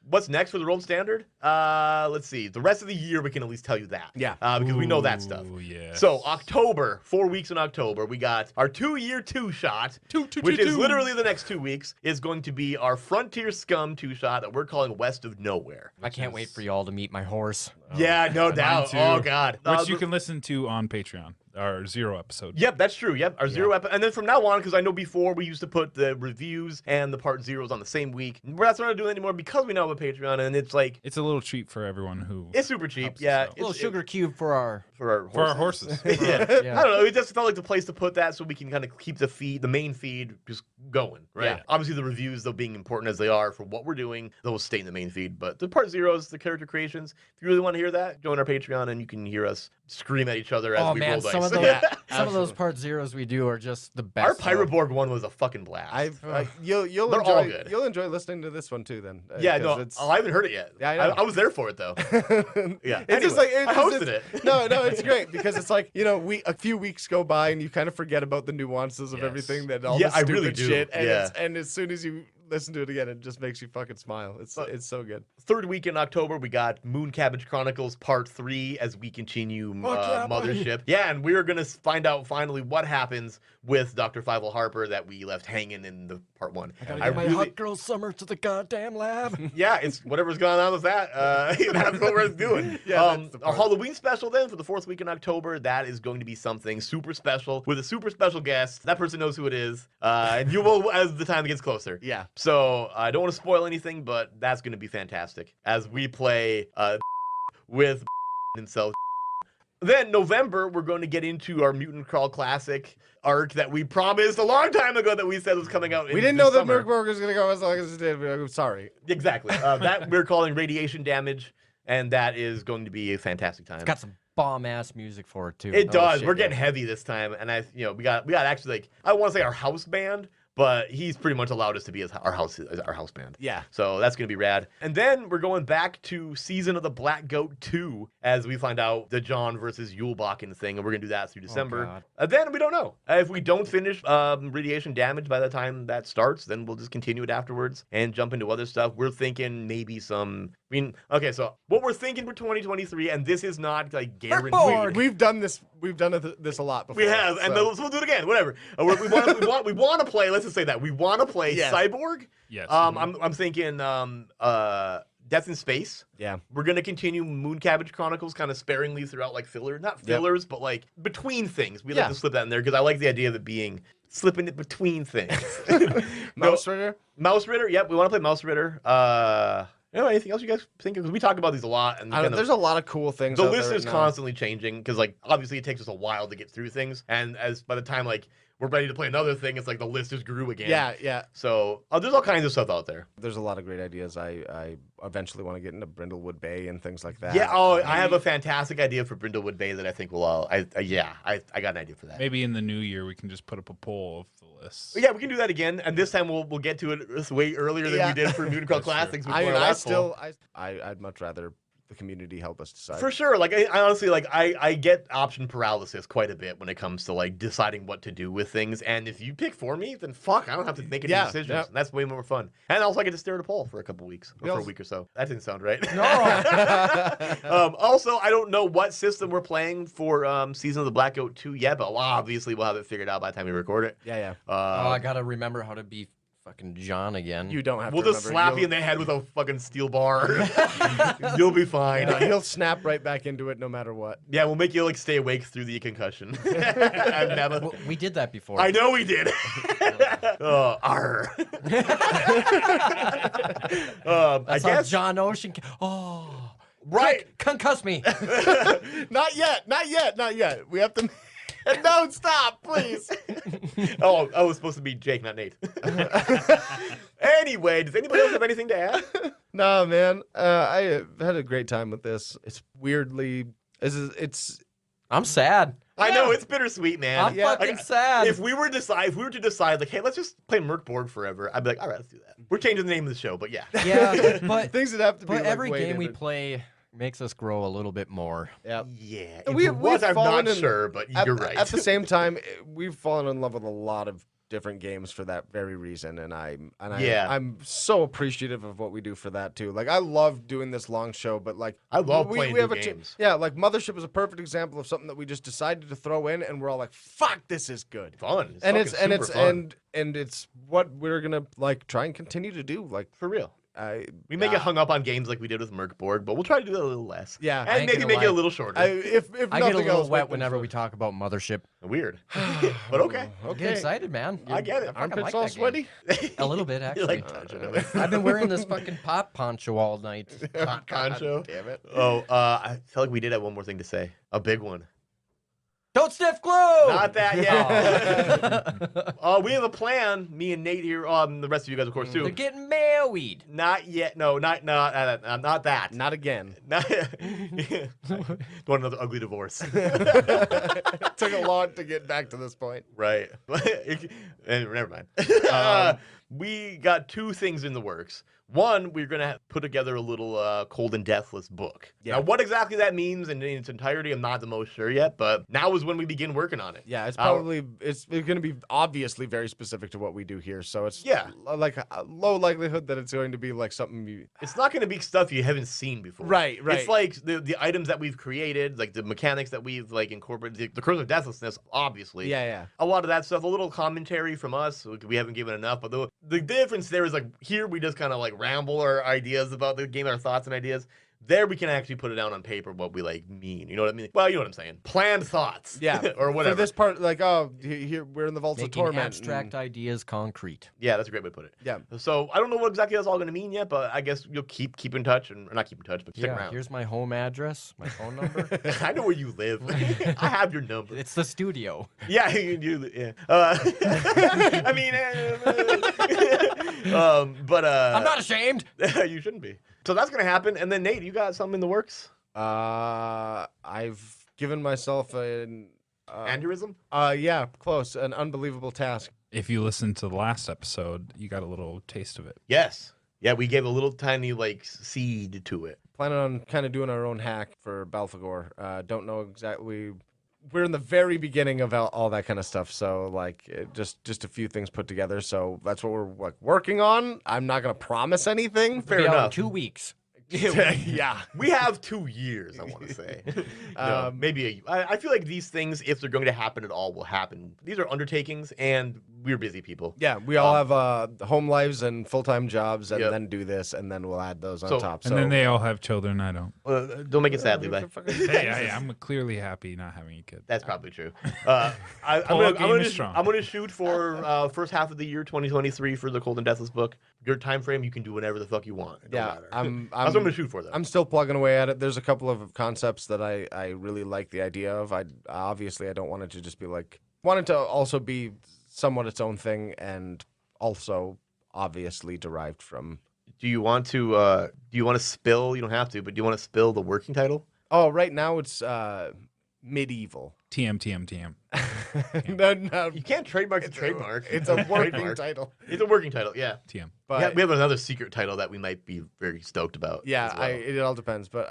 what's next for the rolled standard? Let's see. The rest of the year we can at least tell you that. Yeah. Because we know that stuff. Oh, yeah. So October, 4 weeks in October, we got our 2-year 2-shot, which is literally the next 2 weeks, is going to be our Frontier Scum 2-shot that we're calling West of Nowhere. I can't wait for y'all to meet my horse. Yeah, no doubt. too. Oh, God. Which you can listen to on Patreon, our 0 episode. Yep, that's true. Yep, our 0 episode. And then from now on, because I know before we used to put the reviews and the part zeros on the same week. That's not doing anymore because we now have a Patreon, and it's like, It's a little treat for everyone who. it's super cheap. Helps us Yeah. out. A little sugar cube for our. For our horses. horses. Yeah. I don't know. It just felt like the place to put that so we can kind of keep the main feed just going, right? Yeah. Obviously, the reviews, though, being important as they are for what we're doing, those stay in the main feed. But the part zeros, the character creations, if you really want to hear that, join our Patreon and you can hear us scream at each other as Oh we man, roll some dice. of of those, Yeah, some of those absolutely. part zeros we do are just the best. Our though. Pirate Borg one was a fucking blast. You'll They're all enjoy good. you'll enjoy listening to this one too. Then yeah, 'cause no, it's I haven't heard it yet. Yeah, I know. I was there for it though. Yeah, it's just anyway, like I hosted it. No, it's great because it's like a few weeks go by and you kind of forget about the nuances of Yes. everything that all Yeah, the I stupid really do. shit. And Yeah. and as soon as you listen to it again, it just makes you fucking smile. It's so good. Third week in October, we got Moon Cabbage Chronicles Part 3 as we continue Mothership. Yeah, and we're going to find out finally what happens with Dr. Fievel Harper that we left hanging in the Part 1. I gotta get my hot girl summer to the goddamn lab. Yeah, it's whatever's going on with that. That's what we're doing. Yeah, that's the a part. Halloween special then for the fourth week in October. That is going to be something super special with a super special guest. That person knows who it is, and you will as the time gets closer. Yeah. So I don't want to spoil anything, but that's going to be fantastic as we play with himself. Then November, we're going to get into our Mutant Crawl Classic arc that we promised a long time ago that we said was coming out. We didn't know that Mörk was going to go as long as it did. I'm sorry. Exactly. That we're calling Radiation Damage, and that is going to be a fantastic time. It's got some bomb ass music for it too. It Oh, does. shit, We're getting yeah. heavy this time, and we got actually like I want to say our house band, but he's pretty much allowed us to be our house band. Yeah. So that's going to be rad. And then we're going back to Season of the Black Goat 2 as we find out the John versus Yulbakken thing, and we're going to do that through December. God. Then we don't know. If we don't finish Radiation Damage by the time that starts, then we'll just continue it afterwards and jump into other stuff. We're thinking maybe okay, so what we're thinking for 2023, and this is not like Borg. guaranteed. We've done this a lot before. We have, and so. we'll do it again. Whatever. We want to play. Let's just say that we want to play Yeah. Cyborg. Yes. I'm thinking Death in Space. Yeah. We're gonna continue Moon Cabbage Chronicles kind of sparingly throughout like not fillers, but like between things. We like Yeah. to slip that in there because I like the idea of it being slipping it between things. Mouse Ritter? Mouse Ritter. Yep, we want to play Mouse Ritter. Anything else you guys think? Because we talk about these a lot, and There's a lot of cool things. the out there list is right now. constantly changing because like obviously it takes us a while to get through things, and as by the time like we're ready to play another thing, it's like the list just grew again. Yeah. So there's all kinds of stuff out there. There's a lot of great ideas. I eventually want to get into Brindlewood Bay and things like that. Yeah. Oh, I have a fantastic idea for Brindlewood Bay that I think will all. I got an idea for that. Maybe in the new year we can just put up a poll of the list. Yeah, we can do that again, and this time we'll get to it way earlier than we did for Mutant Crawl Classics. I mean, before our last poll. I'd much rather the community help us decide. For sure. Like I honestly like I get option paralysis quite a bit when it comes to like deciding what to do with things. And if you pick for me, then fuck, I don't have to make any decisions. Yeah. And that's way more fun. And also I get to stare at a poll for a couple weeks or We for a also- week or so. That didn't sound right. No. Also, I don't know what system we're playing for Season of the Black Goat 2 yet, but obviously we'll have it figured out by the time we record it. Yeah. Oh, I gotta remember how to be fucking John again. You don't have We'll to just remember. slap you in the head with a fucking steel bar. You'll be fine. He'll snap right back into it no matter what. Yeah, we'll make you like stay awake through the concussion. I've never. Well, we did that before. I know we did. Oh, arr. I That's how guess. John Ocean. Oh, Right. concuss me. Not yet. We have to. No, stop, please. Oh, I was supposed to be Jake, not Nate. Anyway, does anybody else have anything to add? No, man. I had a great time with this. It's weirdly. It's. I'm sad. I know it's bittersweet, man. I'm fucking Like, sad. If we were to decide, like, hey, let's just play Mörk Borg forever, I'd be like, all right, let's do that. We're changing the name of the show, but yeah. Yeah, but Things that have to be. but like, every way game we different. play makes us grow a little bit more. Yeah. Yeah. We- If it was, we've I'm fallen not in- sure, but you're right. At the same time, we've fallen in love with a lot of different games for that very reason, and I'm so appreciative of what we do for that too. Like I love doing this long show, but like I love playing new have games. yeah, like Mothership is a perfect example of something that we just decided to throw in, and we're all like, "Fuck, this is good." Fun. And fucking super fun. and it's what we're gonna like try and continue to do. Like For real. I We may get hung up on games like we did with Mörk Borg, but we'll try to do that a little less. Yeah. And I ain't maybe gonna make it a lie. little shorter. if I nothing get a little else, wet make them whenever fun. we talk about Mothership. Weird. But okay. I get excited, man. I get it. I fucking Armpits like all that game. sweaty. A little bit, You actually. like touching it. I've been wearing this fucking pop poncho all night. Concho. Damn it. Oh, I felt like we did have one more thing to say. A big one. Don't sniff glue. Not that yet. We have a plan. Me and Nate here. The rest of you guys, of course, too. They're getting married. Not yet. No, not that. Not again. Not. Don't want another ugly divorce. Took a lot to get back to this point. Right. And never mind. We got 2 things in the works. One, we're going to put together a little Cold and Deathless book. Yeah. Now, what exactly that means in its entirety, I'm not the most sure yet, but now is when we begin working on it. Yeah, it's probably it's going to be obviously very specific to what we do here. So it's like a low likelihood that it's going to be like something you... It's not going to be stuff you haven't seen before. Right. It's like the items that we've created, like the mechanics that we've like incorporated, the Curse of Deathlessness, obviously. Yeah. A lot of that stuff, a little commentary from us. We haven't given enough, but the difference there is like here we just kind of like ramble our ideas about the game, our thoughts and ideas. There we can actually put it down on paper what we like mean. You know what I mean? Well, you know what I'm saying. Planned thoughts. Yeah. Or whatever. For this part, like, here we're in the Vaults Making of Torment. abstract ideas concrete. Yeah, that's a great way to put it. Yeah. So I don't know what exactly that's all going to mean yet, but I guess you'll keep in touch, or not keep in touch, but stick around. Here's my home address, my phone number. I know where you live. I have your number. It's the studio. Yeah, yeah. I mean, but I'm not ashamed. You shouldn't be. So that's gonna happen, and then Nate, you got something in the works? I've given myself an Aneurysm? Yeah, close. An unbelievable task. If you listened to the last episode, you got a little taste of it. Yes. Yeah, we gave a little tiny like seed to it. Planning on kind of doing our own hack for Balfagor. Don't know exactly. We're in the very beginning of all that kind of stuff, so like just a few things put together. So that's what we're like working on. I'm not gonna promise anything. Fair Be out in enough. 2 weeks. Yeah. We have 2 years, I want to say. No, maybe I feel like these things, if they're going to happen at all, will happen. These are undertakings, and we're busy people. Yeah, we all have home lives and full-time jobs, and Yep. then do this, and then we'll add those on So- top. And then they all have children. I don't. Don't make it sad, Levi. Hey, I'm clearly happy not having a kid. That's probably true. Pull-up game is strong. I'm gonna shoot for first half of the year 2023 for the Cold and Deathless book. Your time frame, you can do whatever the fuck you want. It don't Yeah, matter. I'm That's what I'm gonna shoot for, though. I'm still plugging away at it. There's a couple of concepts that I really like the idea of. Obviously I don't want it to just be like want it to also be somewhat its own thing, and also obviously derived from. Do you want to spill? You don't have to, but do you want to spill the working title? Oh, right now it's medieval. TM. No, You can't trademark the trademark. it's a working Trademark. title. It's a working title, yeah. TM. But We have another secret title that we might be very stoked about. yeah, as well. it all depends. But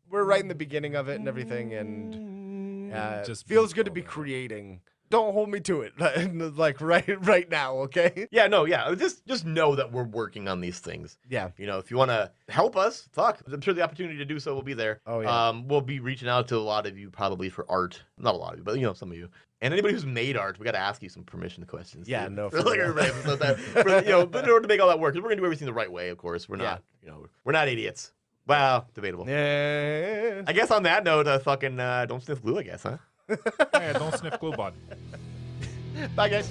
we're right in the beginning of it and everything, and Just feels good to pull be that. creating. Don't hold me to it, like right now, okay? Yeah, no, yeah. Just know that we're working on these things. Yeah. You know, if you want to help us, fuck, I'm sure the opportunity to do so will be there. Oh, yeah. We'll be reaching out to a lot of you probably for art. Not a lot of you, but some of you. And anybody who's made art, we got to ask you some permission questions. Yeah, too. no, For for like real. everybody else, but in order to make all that work, 'cause we're gonna do everything the right way. Of course, we're not. We're not idiots. Wow, debatable. Yeah. I guess on that note, fucking don't sniff glue. I guess, huh? Yeah, don't sniff glue, bud. Bye, guys.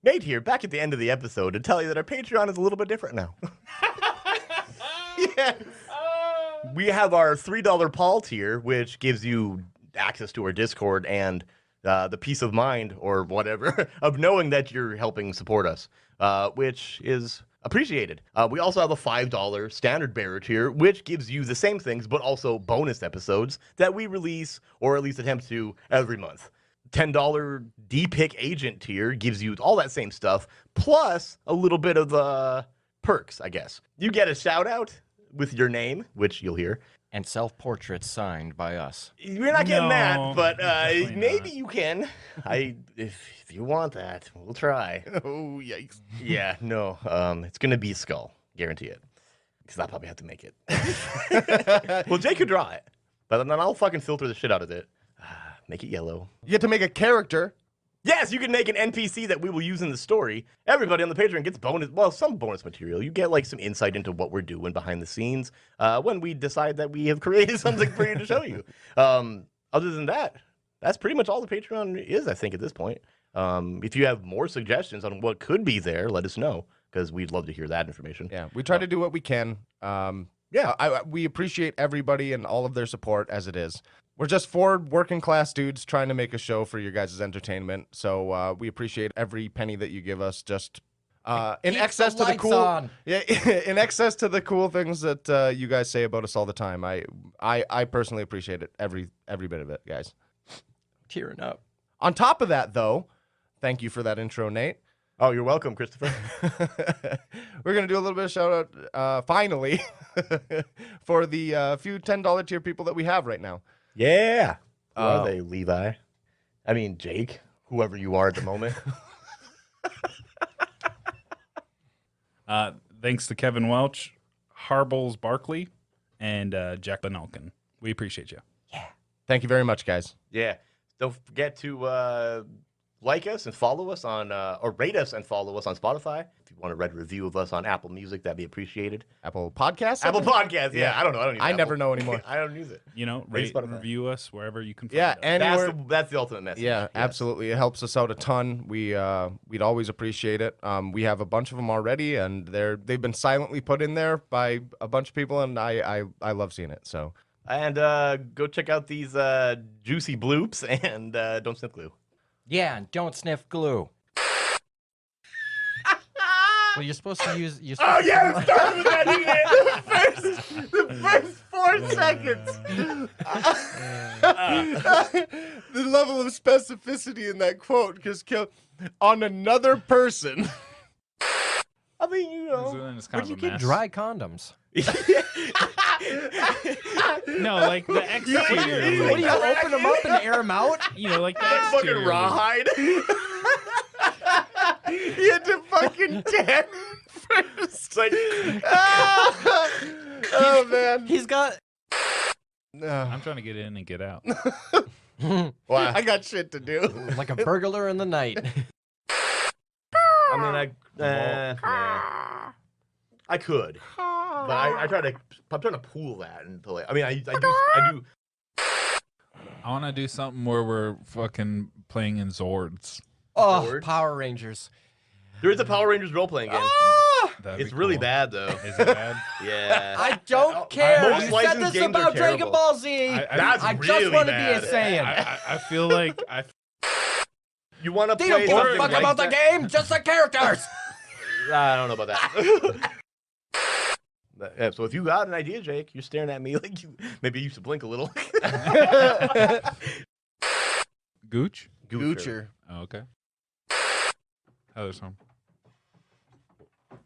Nate here, back at the end of the episode to tell you that our Patreon is a little bit different now. Yes. We have our $3 Paul tier, which gives you access to our Discord and the peace of mind or whatever of knowing that you're helping support us, which is appreciated. We also have a $5 standard bearer tier, which gives you the same things, but also bonus episodes that we release, or at least attempt to, every month. $10 D-Pick agent tier gives you all that same stuff, plus a little bit of perks, I guess. You get a shout out with your name, which you'll hear. And self-portraits signed by us. You're not getting that, but definitely maybe not. you can. If you want that, we'll try. Oh, yikes. Yeah, no, it's gonna be a skull, guarantee it. Because I'll probably have to make it. Well, Jake could draw it, but then I'll fucking filter the shit out of it. Make it yellow. You get to make a character. Yes, you can make an NPC that we will use in the story. Everybody on the Patreon gets some bonus material. You get like some insight into what we're doing behind the scenes when we decide that we have created something for you to show you. Other than that, that's pretty much all the Patreon is, I think, at this point. If you have more suggestions on what could be there, let us know, because we'd love to hear that information. Yeah, we try to do what we can. We appreciate everybody and all of their support as it is. We're just 4 working class dudes trying to make a show for your guys' entertainment. So we appreciate every penny that you give us. Just in Keep excess the to the lights cool, on. in excess to the cool things that you guys say about us all the time. I personally appreciate it, every bit of it, guys. Tearing up. On top of that, though, thank you for that intro, Nate. Oh, you're welcome, Christopher. We're going to do a little bit of shout out, finally, for the few $10 tier people that we have right now. Yeah. Who are they, Levi? I mean, Jake, whoever you are at the moment. Thanks to Kevin Welch, Harbles Barkley, and Jack Benalkin. We appreciate you. Thank you very much, guys. Yeah. Don't forget to like us and follow us on, or rate us and follow us on Spotify. If you want to write a review of us on Apple Music, that'd be appreciated. Apple Podcasts? Apple Podcasts, yeah. Yeah. I don't know. I don't use I Apple. never know anymore. I don't use it. You know, Rate rate and Spotify. review us wherever you can find Yeah, us. anywhere. That's the ultimate message. Yeah, Yes. absolutely. It helps us out a ton. We'd always appreciate it. We have a bunch of them already, and they've been silently put in there by a bunch of people, and I love seeing it. So And go check out these juicy bloops and don't sniff glue. Yeah, and don't sniff glue. Well, you're supposed to use. Oh yeah, it started with that, didn't it? The first 4 seconds. the level of specificity in that quote just killed on another person. I mean, you know. It's kind Where'd of you a get mess. dry condoms? No, like the exterior. What do you open them up and air them out? You know, like the Like fucking exterior. rawhide. You had to fucking tan first. It's like, Oh man. He's got. I'm trying to get in and get out. I got shit to do. Like a burglar in the night. I mean, yeah. I could, but I'm trying to pool that into like. I mean, I do. I want to do something where we're fucking playing in Zords. Oh, Bored? Power Rangers. There is a Power Rangers role playing game. That'd It's be really cool. bad though. Is it bad? Yeah. I don't care. Most You said licensed this games are about Dragon terrible. Ball Z. That's I just really want to bad. be a Saiyan. I feel like You want to They play don't give a something fuck like about the that? game, just the characters. I don't know about that. Yeah, so if you got an idea, Jake, you're staring at me like maybe you should blink a little. Gooch? Goocher. Oh, okay. Heather's home.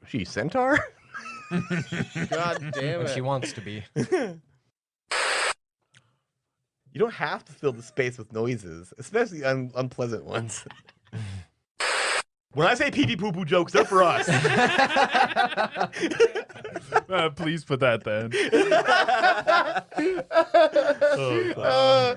She centaur? God damn it. She wants to be. You don't have to fill the space with noises, especially unpleasant ones. When I say pee-pee poo-poo jokes, they're for us. Please put that then. Oh,